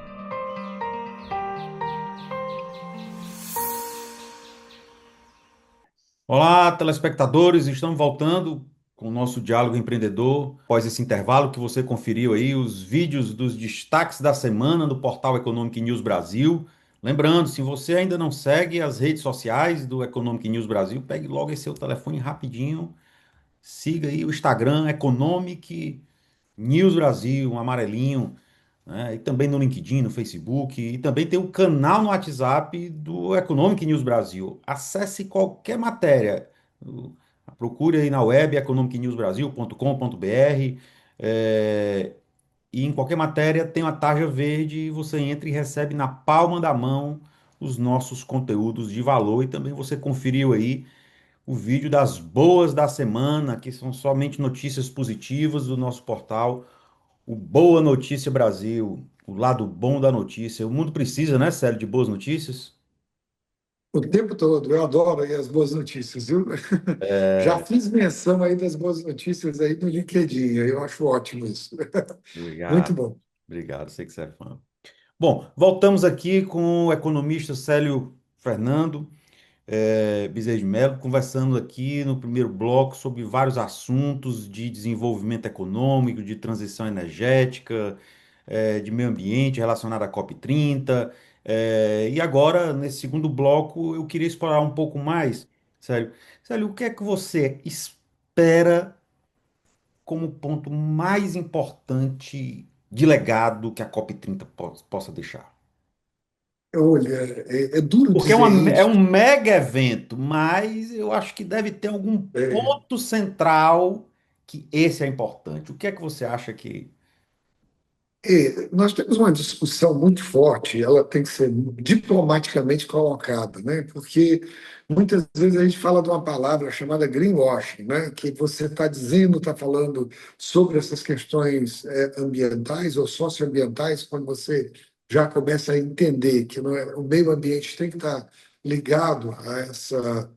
Olá, telespectadores, estamos voltando com o nosso Diálogo Empreendedor. Após esse intervalo que você conferiu aí, os vídeos dos destaques da semana do portal Economic News Brasil. Lembrando, se você ainda não segue as redes sociais do Economic News Brasil, pegue logo esse seu telefone rapidinho, siga aí o Instagram Economic News Brasil, um amarelinho, né? E também no LinkedIn, no Facebook, e também tem o canal no WhatsApp do Economic News Brasil. Acesse qualquer matéria, procure aí na web economicnewsbrasil.com.br, e em qualquer matéria tem uma tarja verde e você entra e recebe na palma da mão os nossos conteúdos de valor. E também você conferiu aí o vídeo das boas da semana, que são somente notícias positivas do nosso portal, o Boa Notícia Brasil, o lado bom da notícia. O mundo precisa, né, Célio, de boas notícias? O tempo todo, eu adoro aí as boas notícias, viu? Já fiz menção aí das boas notícias aí no LinkedIn, eu acho ótimo isso. Muito Obrigado, bom. obrigado, sei que você é fã. Bom, voltamos aqui com o economista Célio Fernando Bezerra de Mello, conversando aqui no primeiro bloco sobre vários assuntos de desenvolvimento econômico, de transição energética, de meio ambiente relacionado à COP30. E agora, nesse segundo bloco, eu queria explorar um pouco mais, Célio, o que é que você espera como ponto mais importante de legado que a COP30 possa deixar? Olha, é duro Porque dizer é isso. um mega evento, mas eu acho que deve ter algum É, ponto central que esse é importante? O que é que você acha que... Nós temos uma discussão muito forte, ela tem que ser diplomaticamente colocada, né? Porque muitas vezes a gente fala de uma palavra chamada greenwashing, né? Que você está dizendo, está falando sobre essas questões ambientais ou socioambientais, quando você já começa a entender que não é, o meio ambiente tem que estar ligado a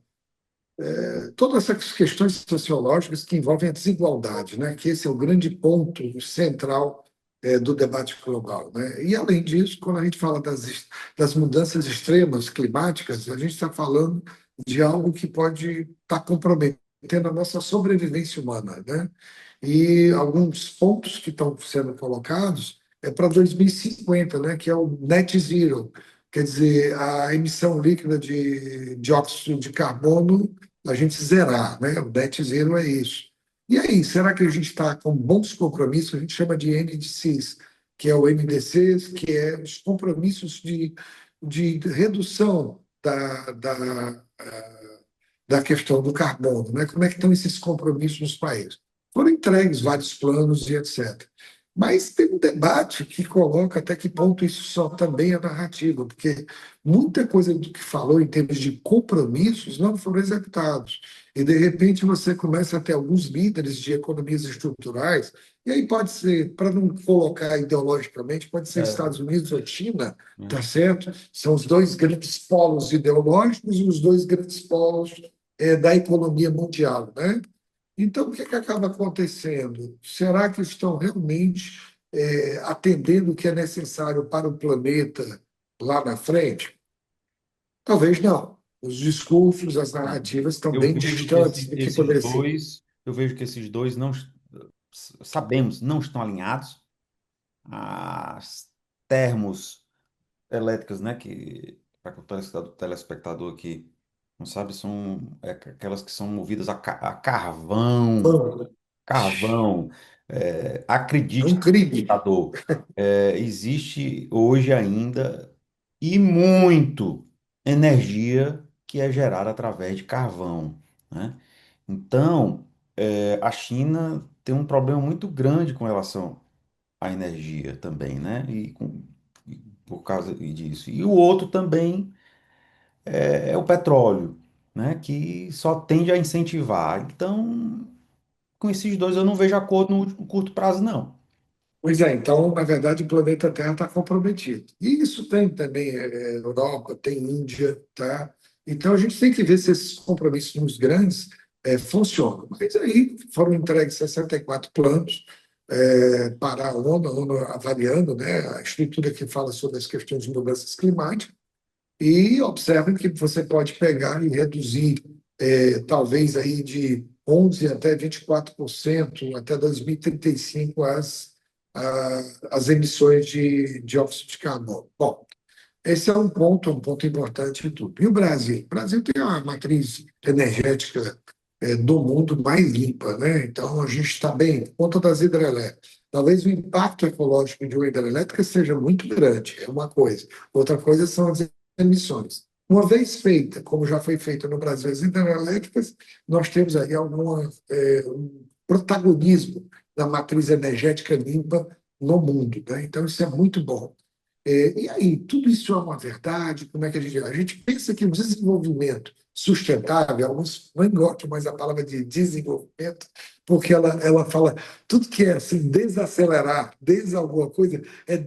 todas essas questões sociológicas que envolvem a desigualdade, né? Que esse é o grande ponto central do debate global, né? E, além disso, quando a gente fala das mudanças extremas climáticas, a gente está falando de algo que pode estar comprometendo a nossa sobrevivência humana, né? E alguns pontos que estão sendo colocados é para 2050, né? Que é o net zero, quer dizer, a emissão líquida de dióxido de carbono a gente zerar, né? O net zero é isso. E aí, será que a gente está com bons compromissos? A gente chama de NDCs, que é o NDCs, que é os compromissos de redução da questão do carbono, né? Como é que estão esses compromissos nos países? Foram entregues vários planos e etc. Mas tem um debate que coloca até que ponto isso só também é narrativa, porque muita coisa do que falou em termos de compromissos não foram executados. E, de repente, você começa a ter alguns líderes de economias estruturais, e aí pode ser, para não colocar ideologicamente, pode ser É, Estados Unidos ou China, tá é. certo? São os dois grandes polos ideológicos e os dois grandes polos da economia mundial, né? Então, o que é que acaba acontecendo? Será que estão realmente atendendo o que é necessário para o planeta lá na frente? Talvez não. Os discursos, as narrativas estão Eu bem vejo que distantes do que poderia ser. eu vejo que esses dois não, sabemos, não estão alinhados. As termos elétricas, né, que para o telespectador aqui não sabe, são aquelas que são movidas a carvão, Bom, carvão. é um Acredite, crime. telespectador, existe hoje ainda e muito energia que é gerada através de carvão, né? Então, a China tem um problema muito grande com relação à energia também, né? E por causa disso. E o outro também é o petróleo, né? Que só tende a incentivar. Então, com esses dois eu não vejo acordo no curto prazo, não. Pois é, então, na verdade, o planeta Terra está comprometido. E isso tem também Europa, tem Índia, tá? Então, a gente tem que ver se esses compromissos grandes funcionam. Mas aí foram entregues 64 planos para a ONU avaliando, né, a estrutura que fala sobre as questões de mudanças climáticas, e observem que você pode pegar e reduzir talvez aí de 11 até 24% até 2035 as emissões de dióxido de carbono. Bom, esse é um ponto importante em tudo. E o Brasil? O Brasil tem a matriz energética do mundo mais limpa, né? Então, a gente está bem por conta das hidrelétricas. Talvez o impacto ecológico de uma hidrelétrica seja muito grande, é uma coisa. Outra coisa são as emissões. Uma vez feita, como já foi feita no Brasil, as hidrelétricas, nós temos aí um protagonismo da matriz energética limpa no mundo, né? Então, isso é muito bom. E aí, tudo isso é uma verdade? Como é que a gente pensa que o desenvolvimento sustentável, alguns não gostam mais da palavra de desenvolvimento, porque ela fala tudo que é assim, desacelerar, alguma coisa, é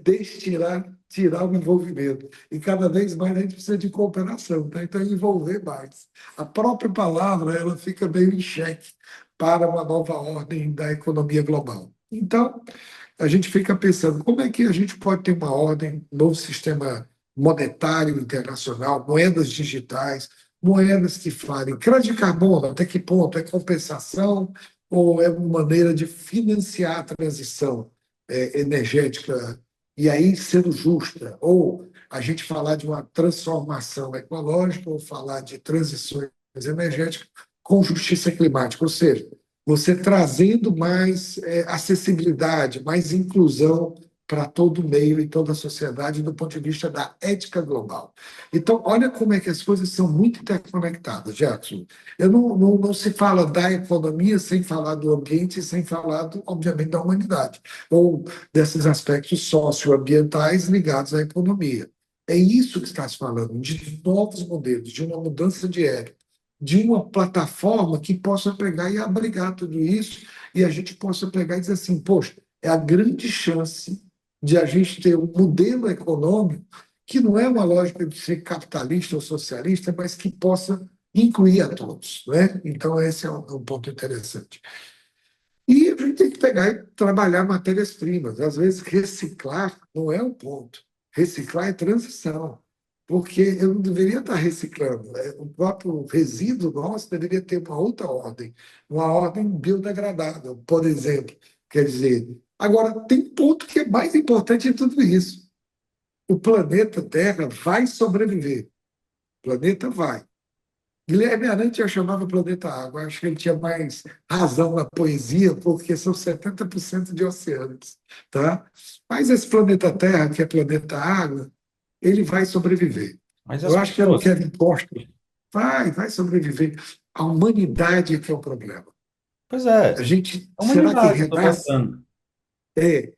tirar o envolvimento. E cada vez mais a gente precisa de cooperação, tá? Então, envolver mais. A própria palavra, ela fica meio em xeque para uma nova ordem da economia global. Então, a gente fica pensando como é que a gente pode ter uma ordem, um novo sistema monetário internacional, moedas digitais, moedas que falem crédito de carbono, até que ponto? É compensação ou é uma maneira de financiar a transição energética e aí sendo justa? Ou a gente falar de uma transformação ecológica ou falar de transições energéticas com justiça climática, ou seja, você trazendo mais acessibilidade, mais inclusão para todo o meio e toda a sociedade do ponto de vista da ética global. Então, olha como é que as coisas são muito interconectadas, Jackson. Não se fala da economia sem falar do ambiente, sem falar, obviamente, da humanidade, ou desses aspectos socioambientais ligados à economia. É isso que está se falando, de novos modelos, de uma mudança de ética, de uma plataforma que possa pegar e abrigar tudo isso, e a gente possa pegar e dizer assim, poxa, é a grande chance de a gente ter um modelo econômico que não é uma lógica de ser capitalista ou socialista, mas que possa incluir a todos, né? Então, esse é um ponto interessante. E a gente tem que pegar e trabalhar matérias-primas. Às vezes, reciclar não é um ponto. Reciclar é transição. Porque eu não deveria estar reciclando. O próprio resíduo nosso deveria ter uma outra ordem, uma ordem biodegradável, por exemplo. Quer dizer, agora, tem um ponto que é mais importante de tudo isso. O planeta Terra vai sobreviver. O planeta vai. Guilherme Arantes já chamava Planeta Água. Acho que ele tinha mais razão na poesia, porque são 70% de oceanos, tá? Mas esse planeta Terra, que é planeta Água, ele vai sobreviver. Mas Eu as acho que era o pessoas. Kevin Costner. Vai sobreviver. A humanidade é que é o problema. Pois é, A gente, a será que humanidade que eu estou renasce? tratando.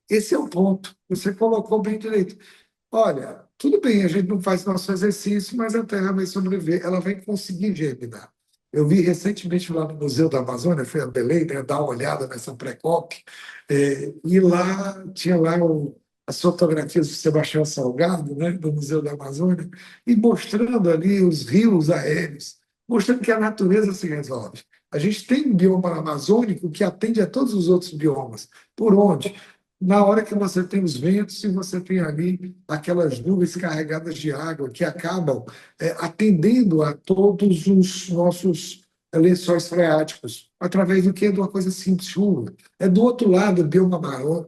Esse é o ponto. Você colocou bem direito. Olha, tudo bem, a gente não faz nosso exercício, mas a Terra vai sobreviver, ela vai conseguir germinar. Eu vi recentemente lá no Museu da Amazônia, fui a Belém, né, dar uma olhada nessa pré-COP, e lá tinha lá as fotografias do Sebastião Salgado, né, do Museu da Amazônia, e mostrando ali os rios aéreos, mostrando que a natureza se resolve. A gente tem um bioma amazônico que atende a todos os outros biomas. Por onde? Na hora que você tem os ventos e você tem ali aquelas nuvens carregadas de água que acabam atendendo a todos os nossos lençóis freáticos, através do que? De uma coisa simples, chuva. É do outro lado, o bioma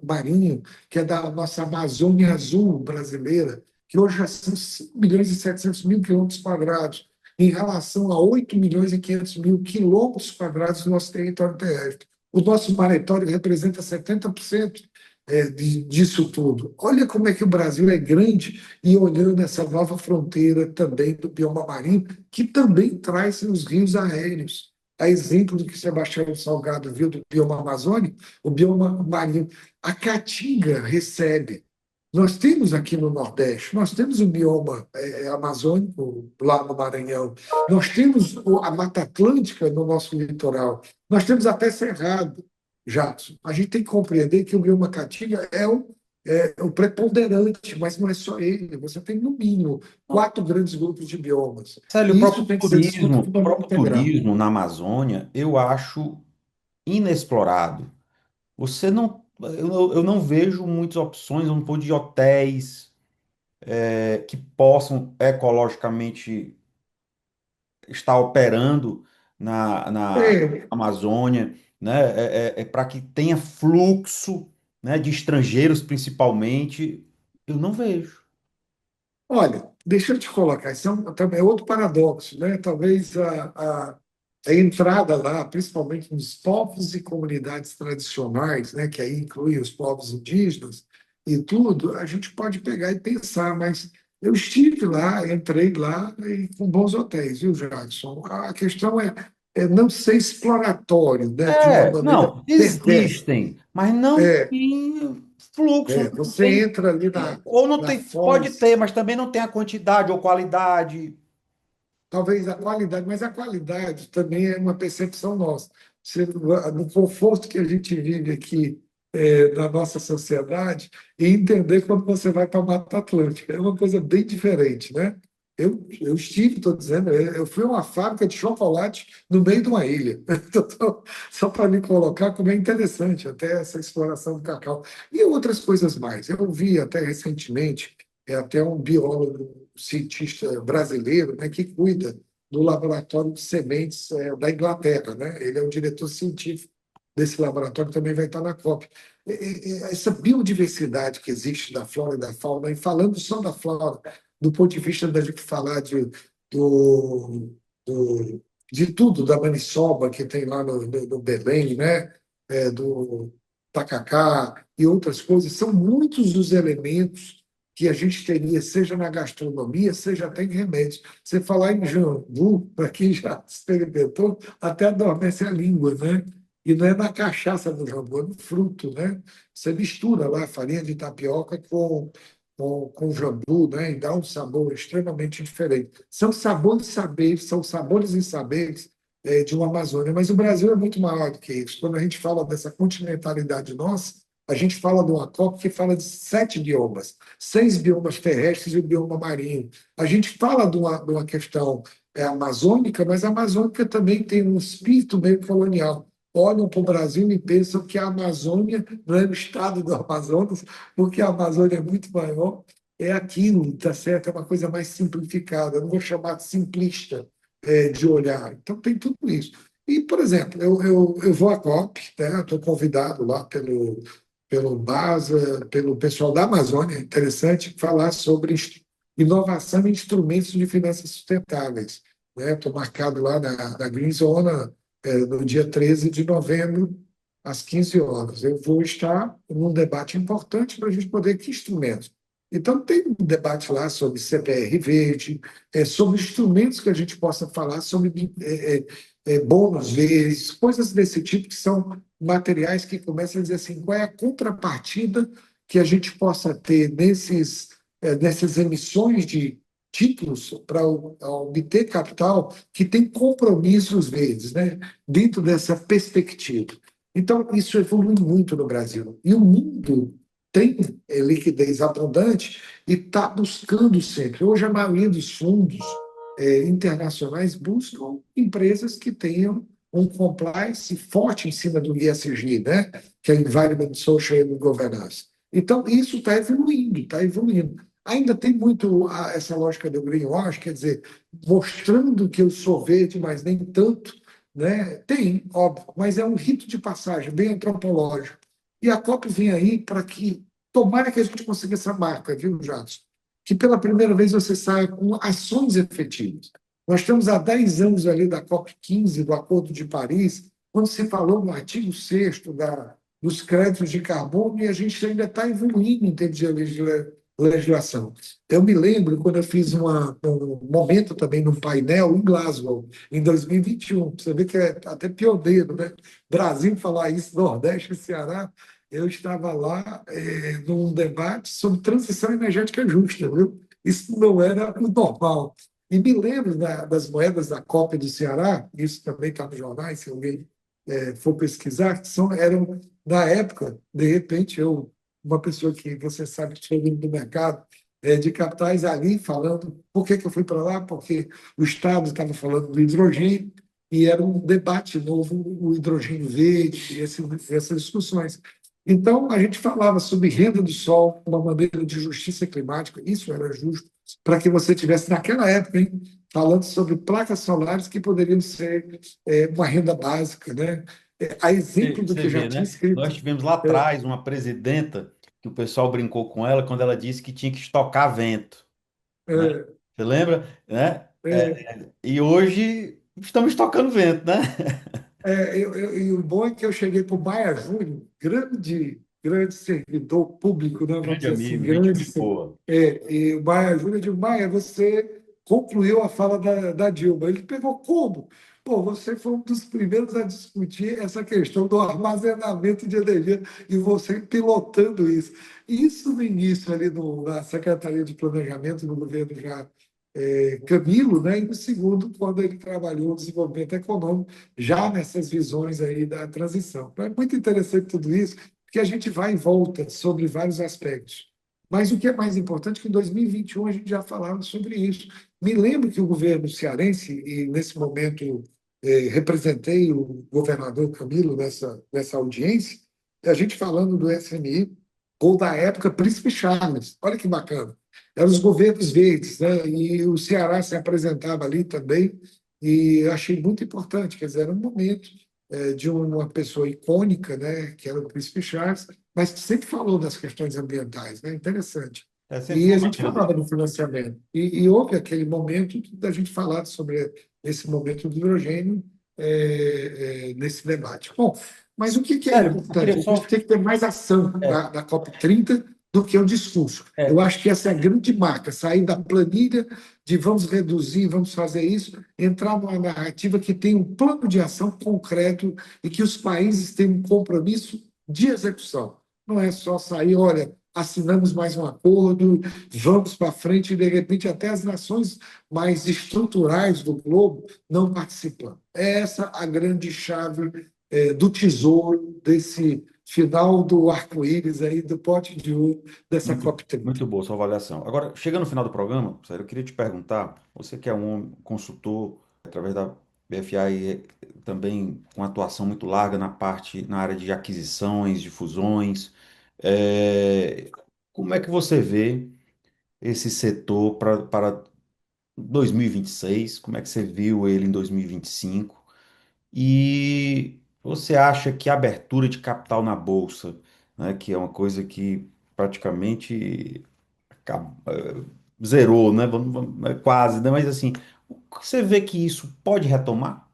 marinho, que é da nossa Amazônia Azul brasileira, que hoje já são 5 milhões e 700 mil quilômetros quadrados, em relação a 8 milhões e 500 mil quilômetros quadrados do nosso território terrestre. O nosso maretório representa 70% disso tudo. Olha como é que o Brasil é grande e olhando essa nova fronteira também do bioma marinho, que também traz os rios aéreos. A exemplo do que Sebastião Salgado viu do bioma amazônico, o bioma marinho. A Caatinga recebe. Nós temos aqui no Nordeste, nós temos o bioma amazônico lá no Maranhão, nós temos a Mata Atlântica no nosso litoral, nós temos até Cerrado, Jadson. A gente tem que compreender que o bioma caatinga é o preponderante, mas não é só ele. Você tem, no mínimo, 4 grandes grupos de biomas. Célio, E isso tem que ser discutido de o maneira próprio integral. turismo na Amazônia, eu acho inexplorado. Você não, eu não vejo muitas opções, eu não vou de hotéis que possam ecologicamente estar operando na É, Amazônia, né? Para que tenha fluxo, né, de estrangeiros, principalmente, eu não vejo. olha, deixa eu te colocar, isso também é outro paradoxo, né? Talvez a entrada lá, principalmente nos povos e comunidades tradicionais, né? Que aí inclui os povos indígenas e tudo, a gente pode pegar e pensar, mas eu estive lá, entrei lá e com bons hotéis, viu, Jadson? A questão é não ser exploratório, né? De uma maneira Não, perversa. existem, mas não É, tem fluxo, não você tem, entra ali ou não na tem, pode Foz. ter, mas também não tem a quantidade ou qualidade. Talvez a qualidade, mas a qualidade também é uma percepção nossa. No conforto que a gente vive aqui na nossa sociedade, e entender quando você vai para a Mata Atlântica. É uma coisa bem diferente, né? Eu estive, estou dizendo, eu fui a uma fábrica de chocolate no meio de uma ilha. Então, só para me colocar como é interessante até essa exploração do cacau. E outras coisas mais. Eu vi até recentemente, até um biólogo, cientista brasileiro, né, que cuida do laboratório de sementes da Inglaterra, né? Ele é o diretor científico desse laboratório, também vai estar na COP. Essa biodiversidade que existe da flora e da fauna, e falando só da flora, do ponto de vista da gente falar do, do- de tudo, da maniçoba que tem lá no Belém, né? Do, tacacá e outras coisas, são muitos os elementos que a gente teria, seja na gastronomia, seja até em remédios. Você falar em jambu, para quem já experimentou, até adormece a língua, né? E não é na cachaça do jambu, é no fruto, né? Você mistura lá a farinha de tapioca com jambu, né? E dá um sabor extremamente diferente. São sabores e saberes de uma Amazônia, mas o Brasil é muito maior do que isso. Quando a gente fala dessa continentalidade nossa, a gente fala de uma COP que fala de 7 biomas, 6 biomas terrestres e o bioma marinho. A gente fala de uma questão amazônica, mas a amazônica também tem um espírito meio colonial. Olham para o Brasil e pensam que a Amazônia não é o estado do Amazonas, porque a Amazônia é muito maior, é aquilo, tá certo? É uma coisa mais simplificada, eu não vou chamar de simplista de olhar. Então, tem tudo isso. E, por exemplo, eu vou à COP, né? Estou convidado lá pelo BASA, pelo pessoal da Amazônia, é interessante falar sobre inovação em instrumentos de finanças sustentáveis. Né? Estou marcado lá na Green Zona, no dia 13 de novembro, às 15 horas. Eu vou estar num debate importante para a gente poder que instrumentos. Então, tem um debate lá sobre CPR verde, sobre instrumentos que a gente possa falar sobre bônus verdes, coisas desse tipo, que são materiais que começam a dizer assim, qual é a contrapartida que a gente possa ter nessas emissões de títulos para obter capital que tem compromissos verdes, né, dentro dessa perspectiva. Então, isso evolui muito no Brasil. E o mundo tem liquidez abundante e está buscando sempre. Hoje, a maioria dos fundos internacionais buscam empresas que tenham um compliance forte em cima do ESG, né? Que é Environment, Social and Governance. Então, isso está evoluindo, está evoluindo. Ainda tem muito essa lógica do greenwash, quer dizer, mostrando que eu sou verde, mas nem tanto, né? Tem, óbvio, mas é um rito de passagem, bem antropológico. E a COP vem aí para que, tomara que a gente consiga essa marca, viu, Jadson? Que pela primeira vez você saia com ações efetivas. Nós estamos há 10 anos ali da COP15, do Acordo de Paris, quando se falou no artigo 6º dos créditos de carbono, e a gente ainda está evoluindo em termos de legislação. Eu me lembro quando eu fiz um momento também num painel em Glasgow, em 2021. Você vê que é até pioneiro, né? Brasil falar isso, Nordeste e Ceará. Eu estava lá num debate sobre transição energética justa, viu? Isso não era o normal. E me lembro das moedas da COP do Ceará, isso também está nos jornais, se alguém for pesquisar, eram, na época, de repente, uma pessoa que você sabe que chega do mercado de capitais ali falando por que eu fui para lá, porque o Estado estava falando do hidrogênio e era um debate novo, o hidrogênio verde, essas discussões. Então, a gente falava sobre renda do sol, uma maneira de justiça climática, isso era justo, para que você tivesse, naquela época, hein, falando sobre placas solares que poderiam ser uma renda básica, né? A exemplo do Você que já vê, tinha né? escrito. Nós tivemos lá atrás uma presidenta que o pessoal brincou com ela quando ela disse que tinha que estocar vento, né? É, Você lembra, né? é, E hoje estamos estocando vento, né? e o bom é que eu cheguei para o Maia Júnior, grande servidor público, né, vamos Grande dizer assim, amigo, gente boa. e o Maia Júnior, eu digo, Maia, você concluiu a fala da Dilma. Ele pegou como? Pô, você foi um dos primeiros a discutir essa questão do armazenamento de energia e você pilotando isso. Isso no início ali na Secretaria de Planejamento no governo já Camilo, né? E no segundo, quando ele trabalhou o desenvolvimento econômico, já nessas visões aí da transição. Então, é muito interessante tudo isso, porque a gente vai e volta sobre vários aspectos. Mas o que é mais importante é que em 2021 a gente já falava sobre isso. Me lembro que o governo cearense, e nesse momento representei o governador Camilo nessa audiência, a gente falando do SMI, ou da época Príncipe Charles. Olha que bacana. Eram os governos verdes, né? E o Ceará se apresentava ali também, e eu achei muito importante, quer dizer, era um momento de uma pessoa icônica, né, que era o Príncipe Charles, mas que sempre falou das questões ambientais, né? Interessante. Sempre E foi a uma gente bandeira falava dele. do financiamento. E houve aquele momento da gente falar sobre esse momento do hidrogênio nesse debate. Bom, Mas o que que é Sério, eu importante? queria A gente só. tem que ter mais ação É, da COP30 do que o discurso. Eu é, acho que essa é a grande marca, sair da planilha de vamos reduzir, vamos fazer isso, entrar numa narrativa que tem um plano de ação concreto e que os países têm um compromisso de execução. Não é só sair, olha, assinamos mais um acordo, vamos para frente e, de repente, até as nações mais estruturais do globo não participam. É essa a grande chave do tesouro desse final do arco-íris aí, do pote de ouro dessa muito, COP30. muito boa sua avaliação. Agora, chegando no final do programa, sério, eu queria te perguntar, você que é um consultor através da BFA e também com atuação muito larga na área de aquisições, de fusões, é, como é que você vê esse setor para 2026? Como é que você viu ele em 2025? E você acha que a abertura de capital na bolsa, né, que é uma coisa que praticamente zerou, né? Quase, né? Mas assim, você vê que isso pode retomar?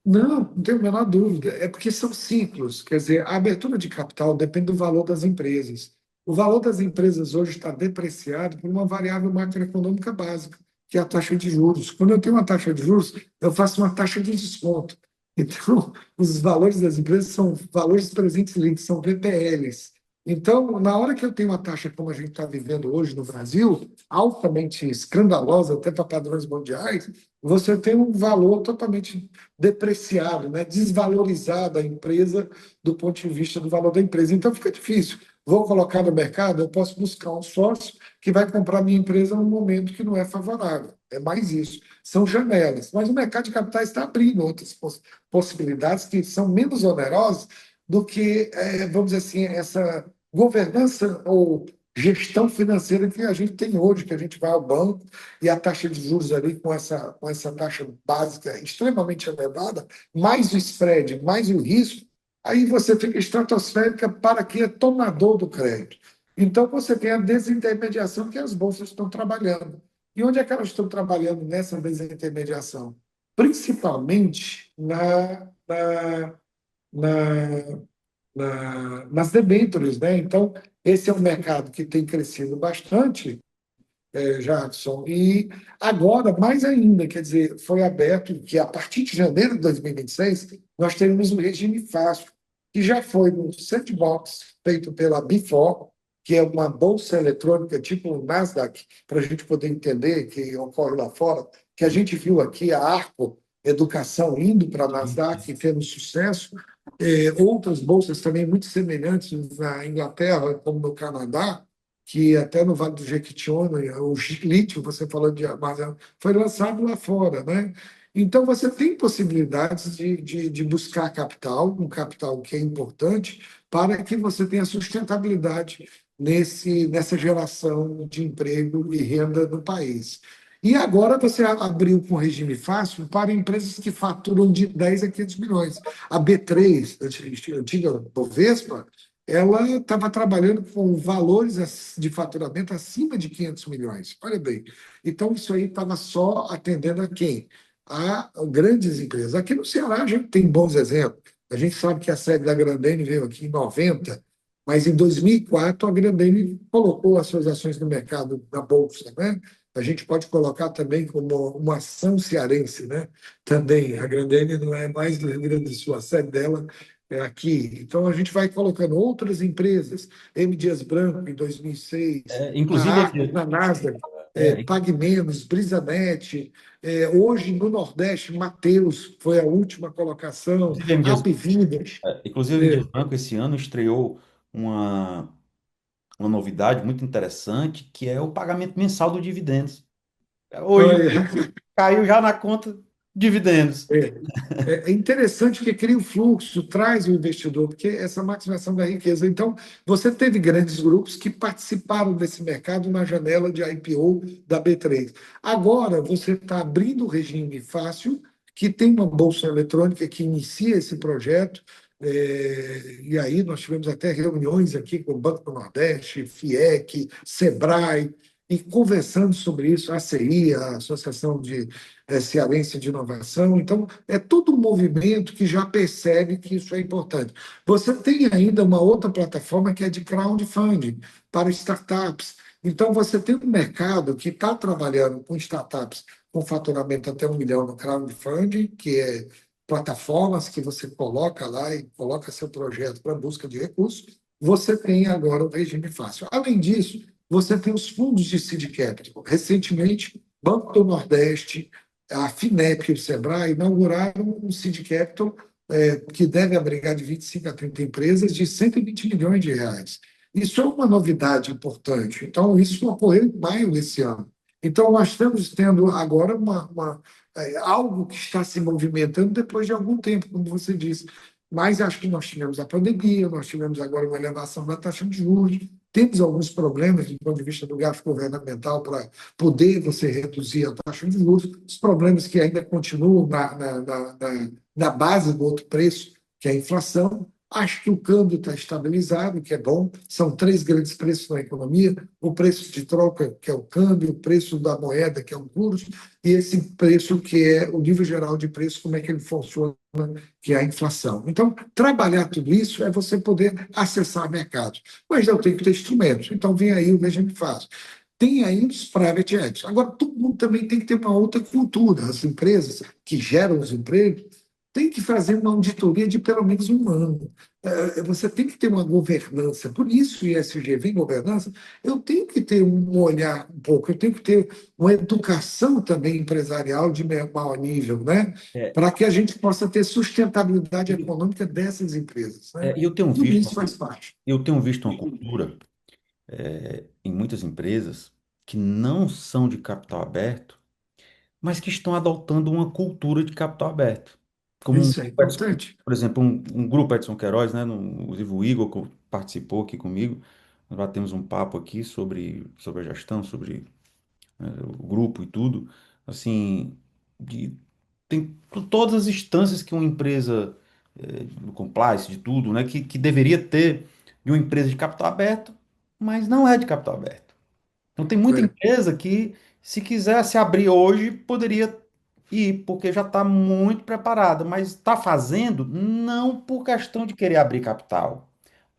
Não, não tenho a menor dúvida. É porque são ciclos. Quer dizer, a abertura de capital depende do valor das empresas. O valor das empresas hoje está depreciado por uma variável macroeconômica básica, que é a taxa de juros. Quando eu tenho uma taxa de juros, eu faço uma taxa de desconto. Então, os valores das empresas são valores presentes líquidos, são VPLs. Então, na hora que eu tenho uma taxa como a gente está vivendo hoje no Brasil, altamente escandalosa, até para padrões mundiais, você tem um valor totalmente depreciado, né? Desvalorizada a empresa do ponto de vista do valor da empresa. Então fica difícil. Vou colocar no mercado, eu posso buscar um sócio que vai comprar minha empresa num momento que não é favorável. É mais isso. São janelas. Mas o mercado de capitais está abrindo outras possibilidades que são menos onerosas do que, vamos dizer assim, essa governança ou gestão financeira que a gente tem hoje, que a gente vai ao banco e a taxa de juros ali com essa taxa básica extremamente elevada, mais o spread, mais o risco, aí você fica estratosférica para quem é tomador do crédito. Então, você tem a desintermediação que as bolsas estão trabalhando. E onde é que elas estão trabalhando nessa desintermediação? Principalmente na, nas debêntures, né? Então, esse é um mercado que tem crescido bastante, Jackson. E agora, mais ainda, quer dizer, foi aberto que a partir de janeiro de 2026, nós teremos um regime fácil, que já foi no sandbox feito pela B4, que é uma bolsa eletrônica tipo o Nasdaq, para a gente poder entender que ocorre lá fora, que a gente viu aqui a Arco Educação indo para a Nasdaq e tendo sucesso, outras bolsas também muito semelhantes na Inglaterra, como no Canadá, que até no Vale do Jequitinhonha, o lítio, você falando de armazém, foi lançado lá fora, né? Então, você tem possibilidades de buscar capital, um capital que é importante, para que você tenha sustentabilidade nessa geração de emprego e renda no país. E agora você abriu com regime fácil para empresas que faturam de 10 a 500 milhões. A B3, antiga Bovespa, ela estava trabalhando com valores de faturamento acima de 500 milhões. Olha bem. Então, isso aí estava só atendendo a quem? A grandes empresas. Aqui no Ceará, a gente tem bons exemplos. A gente sabe que a sede da Grandene veio aqui em 90, mas em 2004 a Grandene colocou as suas ações no mercado da Bolsa, né? A gente pode colocar também como uma ação cearense, né? Também, a Grandene não é mais do Rio Grande do Sul, a sede dela aqui. Então, a gente vai colocando outras empresas, M. Dias Branco, em 2006, a Inclusive, Arcos, na Nasdaq, é, Pague Menos, Brisanet, hoje no Nordeste, Mateus foi a última colocação, inclusive, M. Dias, Apvidas. inclusive, M. Dias Branco esse ano estreou uma, uma novidade muito interessante, que é o pagamento mensal do dividendos. Hoje caiu já na conta dividendos. É interessante porque cria o fluxo, traz o investidor, porque essa maximização da riqueza. Então, você teve grandes grupos que participaram desse mercado na janela de IPO da B3. Agora, você está abrindo o regime fácil, que tem uma bolsa eletrônica que inicia esse projeto, e aí nós tivemos até reuniões aqui com o Banco do Nordeste, FIEC, SEBRAE, e conversando sobre isso, a ACI, a Associação de Cearense de Inovação. Então, é todo um movimento que já percebe que isso é importante. Você tem ainda uma outra plataforma que é de crowdfunding para startups. Então, você tem um mercado que está trabalhando com startups com faturamento até 1 milhão no crowdfunding, que é plataformas que você coloca lá e coloca seu projeto para busca de recursos. Você tem agora o regime fácil. Além disso, você tem os fundos de seed capital. Recentemente, Banco do Nordeste, a FINEP e o Sebrae inauguraram um seed capital que deve abrigar de 25 a 30 empresas de 120 milhões de reais. Isso é uma novidade importante. Então, isso ocorreu em maio desse ano. Então, nós estamos tendo agora algo que está se movimentando depois de algum tempo, como você disse. Mas acho que nós tivemos a pandemia, nós tivemos agora uma elevação da taxa de juros, temos alguns problemas do ponto de vista do gasto governamental para poder você reduzir a taxa de juros, os problemas que ainda continuam na base do outro preço, que é a inflação. Acho que o câmbio está estabilizado, que é bom. São três grandes preços na economia: o preço de troca, que é o câmbio, o preço da moeda, que é o curso, e esse preço que é o nível geral de preço, como é que ele funciona, que é a inflação. Então, trabalhar tudo isso é você poder acessar mercados. Mas eu tenho que ter instrumentos. Então, vem aí o regime fácil. Tem aí os private equity. Agora, todo mundo também tem que ter uma outra cultura. As empresas que geram os empregos têm que fazer uma auditoria de pelo menos 1 ano. Você tem que ter uma governança. Por isso, o ESG vem governança. Eu tenho que ter um olhar um pouco, eu tenho que ter uma educação também empresarial de maior nível, né? É, Para que a gente possa ter sustentabilidade econômica dessas empresas, né? e Tudo isso faz parte. eu tenho visto uma cultura em muitas empresas que não são de capital aberto, mas que estão adotando uma cultura de capital aberto. Como, Isso é importante. por exemplo, um grupo Edson Queiroz, né, inclusive o Igor que participou aqui comigo, nós já temos um papo aqui sobre a gestão, sobre o grupo e tudo, assim, de, tem todas as instâncias que uma empresa, do compliance, de tudo, né, que deveria ter de uma empresa de capital aberto, mas não é de capital aberto. Então tem muita É, empresa que, se quisesse abrir hoje, poderia ir, porque já está muito preparada, mas está fazendo não por questão de querer abrir capital,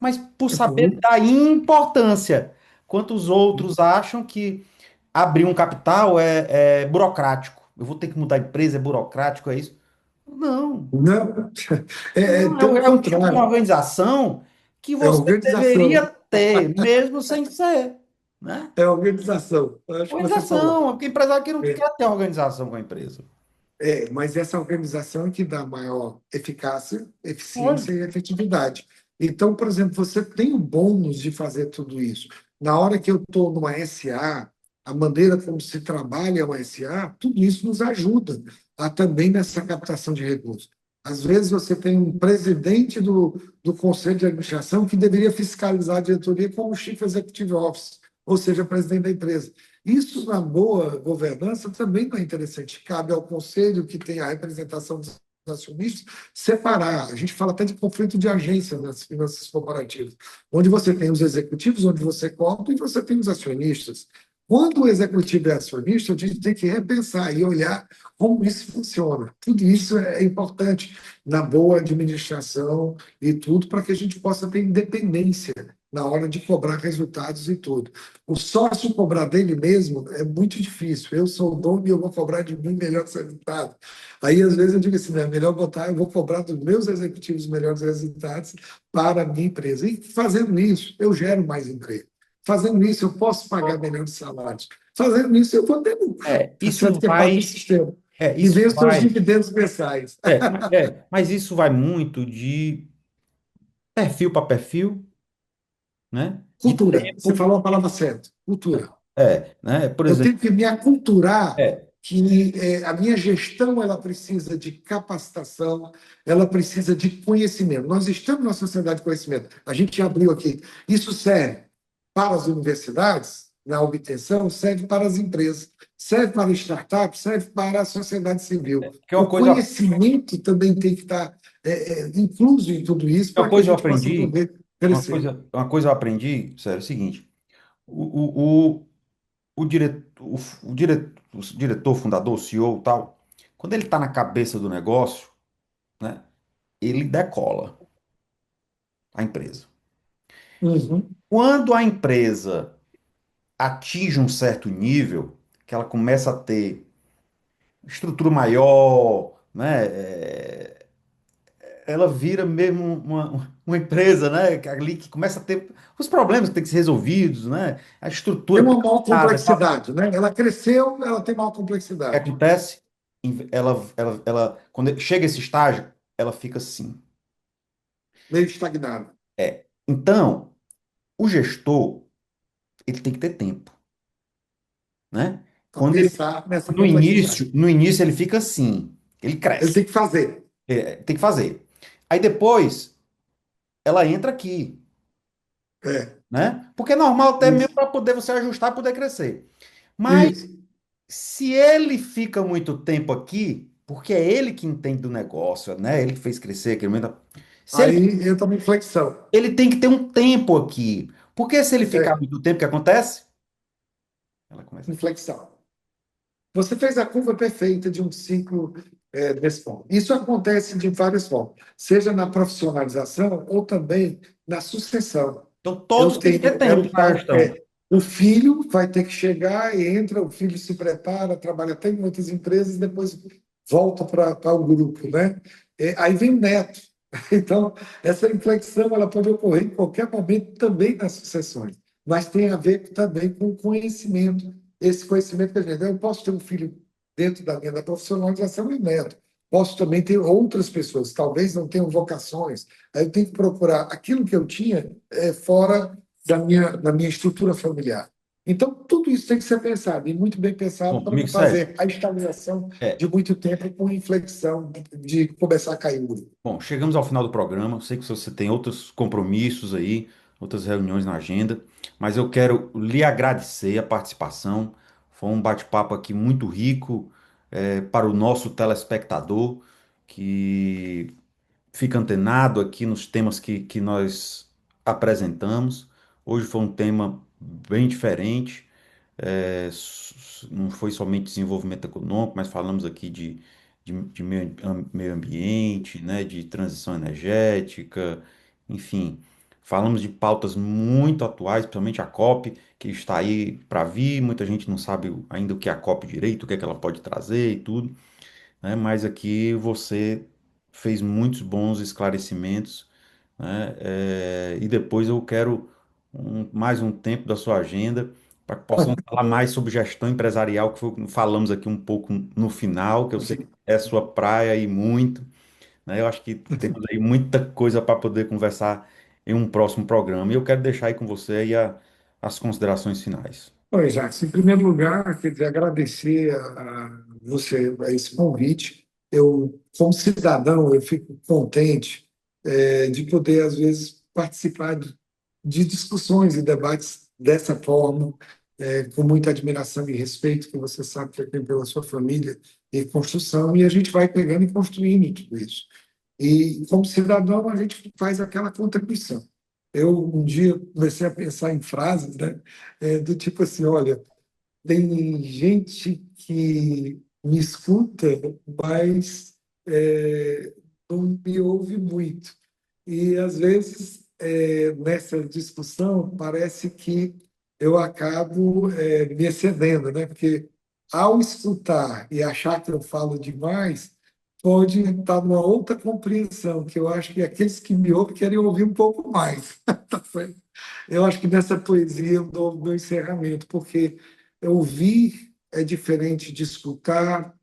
mas por é saber da importância. Quanto os outros acham que abrir um capital é burocrático. Eu vou ter que mudar a empresa, é burocrático, é isso? Não. não, Não, pelo é um tipo de contrário, organização que é você deveria organização. ter, mesmo sem ser, né? É organização. Eu acho que você falou. Organização, porque empresário que não É, quer ter organização com a empresa. mas essa organização é que dá maior eficácia, Olha, eficiência e efetividade. Então, por exemplo, você tem o bônus de fazer tudo isso. Na hora que eu estou numa SA, a maneira como se trabalha uma SA, tudo isso nos ajuda também nessa captação de recursos. Às vezes você tem um presidente do conselho de administração que deveria fiscalizar a diretoria como Chief Executive Officer, ou seja, presidente da empresa. Isso, na boa governança, também não é interessante. Cabe ao conselho, que tem a representação dos acionistas, separar. A gente fala até de conflito de agência nas finanças corporativas, onde você tem os executivos, onde você cobra, e você tem os acionistas. Quando o executivo é acionista, a gente tem que repensar e olhar como isso funciona. Tudo isso é importante na boa administração e tudo, para que a gente possa ter independência na hora de cobrar resultados e tudo. O sócio cobrar dele mesmo é muito difícil. Eu sou o dono e eu vou cobrar de mim melhores resultados. Aí, às vezes, eu digo assim, né, é melhor botar, eu vou cobrar dos meus executivos melhores resultados para a minha empresa. E fazendo isso, eu gero mais emprego. Fazendo isso, eu posso pagar melhores salários. Fazendo isso, eu vou ter lucro. é, Tá certo que é parte do sistema. E isso vem os seus vai, dividendos mensais. mas isso vai muito de perfil para perfil, né? De Cultura. Você tempo, falou a palavra certa. Cultura. né? Por Eu exemplo, tenho que me aculturar é, que a minha gestão ela precisa de capacitação, ela precisa de conhecimento. Nós estamos numa sociedade de conhecimento. A gente abriu aqui. Isso serve para as universidades, na obtenção, serve para as empresas, serve para startups, serve para a sociedade civil. que é O conhecimento também tem que estar incluso em tudo isso uma para que a coisa eu gente possa aprendi, poder crescer. uma coisa eu aprendi, sério, é o seguinte, o, o diretor, fundador, o CEO e tal, quando ele está na cabeça do negócio, né, ele decola a empresa. Uhum. Quando a empresa atinge um certo nível, que ela começa a ter estrutura maior, né, ela vira mesmo uma empresa, né, ali que começa a ter os problemas que têm que ser resolvidos, né, a Tem estrutura uma maior pesada e tal. O complexidade, né? Ela cresceu, ela tem maior que complexidade, acontece? Quando chega esse estágio, ela fica assim. meio estagnada, Então, o gestor, ele tem que ter tempo, né? para Quando ele, pensar nessa complexidade. no início ele fica assim, ele Ele cresce, tem que fazer. tem que fazer. Aí depois, ela entra aqui, É, né? Porque é normal até mesmo isso, para poder você ajustar, poder crescer. Mas isso. se ele fica muito tempo aqui, porque é ele que entende do negócio, né? Ele que fez crescer, aquele momento. Se ele, Aí entra uma inflexão. ele tem que ter um tempo aqui. Porque se ele ficar É, muito tempo, o que acontece? Ela começa. inflexão. Você fez a curva perfeita de um ciclo desse ponto. Isso acontece de várias formas, seja na profissionalização ou também na sucessão. Então Eu todos têm que ter tenho, é tempo para a gestão. o filho vai ter que chegar e entra, o filho se prepara, trabalha até em muitas empresas, depois volta para o grupo, né? Aí vem o neto. Então, essa inflexão ela pode ocorrer em qualquer momento também nas sucessões, mas tem a ver também com o conhecimento, esse conhecimento que a gente. Eu posso ter um filho dentro da minha da profissionalização e neto. Posso também ter outras pessoas, talvez não tenham vocações. Aí eu tenho que procurar aquilo que eu tinha fora da minha estrutura familiar. Então, tudo isso tem que ser pensado, e muito bem pensado, Bom, para amigo não Sérgio, fazer a estagnação é, de muito tempo com inflexão de começar a cair o grupo. bom, chegamos ao final do programa. Eu sei que você tem outros compromissos aí, outras reuniões na agenda, mas eu quero lhe agradecer a participação. Foi um bate-papo aqui muito rico, para o nosso telespectador, que fica antenado aqui nos temas que nós apresentamos. Hoje foi um tema bem diferente. Não foi somente desenvolvimento econômico, mas falamos aqui de meio ambiente, né, de transição energética, enfim, falamos de pautas muito atuais, principalmente a COP, que está aí para vir. Muita gente não sabe ainda o que é a COP direito, o que é que ela pode trazer e tudo, né, mas aqui você fez muitos bons esclarecimentos, né, e depois eu quero mais um tempo da sua agenda para que possamos falar mais sobre gestão empresarial, que foi o que falamos aqui um pouco no final, que eu sei que é sua praia e muito, né? Eu acho que temos aí muita coisa para poder conversar em um próximo programa. E eu quero deixar aí com você aí as considerações finais. Oi, Jacques. Em primeiro lugar, quer dizer, agradecer a você a esse convite. Eu, como cidadão, eu fico contente de poder, às vezes, participar de discussões e debates dessa forma, com muita admiração e respeito, que você sabe que eu tenho pela sua família e construção, e a gente vai pegando e construindo tudo isso. E, como cidadão, a gente faz aquela contribuição. Eu, um dia, comecei a pensar em frases, né, do tipo assim: olha, tem gente que me escuta, mas não me ouve muito. E, às vezes, nessa discussão, parece que eu acabo me excedendo, né? Porque, ao escutar e achar que eu falo demais, pode estar numa outra compreensão, que eu acho que aqueles que me ouvem querem ouvir um pouco mais. Tá certo? Eu acho que nessa poesia eu dou meu encerramento, porque ouvir é diferente de escutar,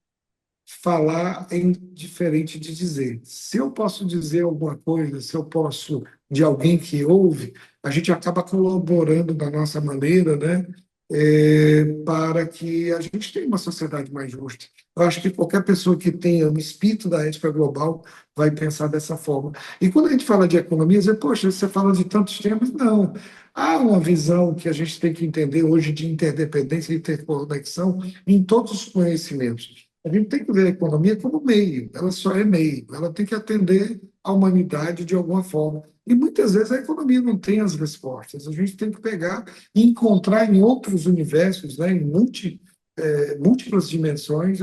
falar é diferente de dizer. Se eu posso dizer alguma coisa, se eu posso, de alguém que ouve, a gente acaba colaborando da nossa maneira, né? Para que a gente tenha uma sociedade mais justa. Eu acho que qualquer pessoa que tenha um espírito da ética global vai pensar dessa forma. E quando a gente fala de economia, você, poxa, você fala de tantos temas, não. Há uma visão que a gente tem que entender hoje de interdependência e interconexão em todos os conhecimentos. A gente tem que ver a economia como meio, ela só é meio, ela tem que atender a humanidade de alguma forma. E muitas vezes a economia não tem as respostas. A gente tem que pegar e encontrar em outros universos, né, em múltiplas dimensões,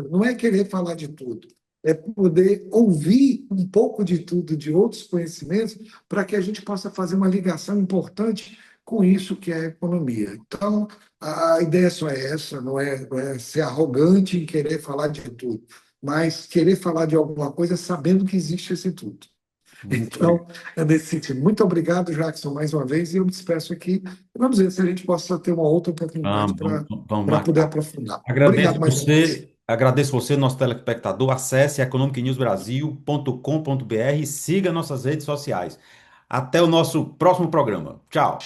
não é querer falar de tudo, é poder ouvir um pouco de tudo, de outros conhecimentos, para que a gente possa fazer uma ligação importante com isso que é a economia. Então, a ideia só é essa, não é ser arrogante em querer falar de tudo, mas querer falar de alguma coisa sabendo que existe esse tudo. Muito obrigado. Então, é nesse sentido. Muito obrigado, Jackson, mais uma vez, e eu me despeço aqui. Vamos ver se a gente possa ter uma outra oportunidade Vamos para poder marcar. aprofundar. Agradeço Obrigado mais uma vez. você, agradeço você, nosso telespectador. Acesse economicnewsbrasil.com.br e siga nossas redes sociais. Até o nosso próximo programa. Tchau.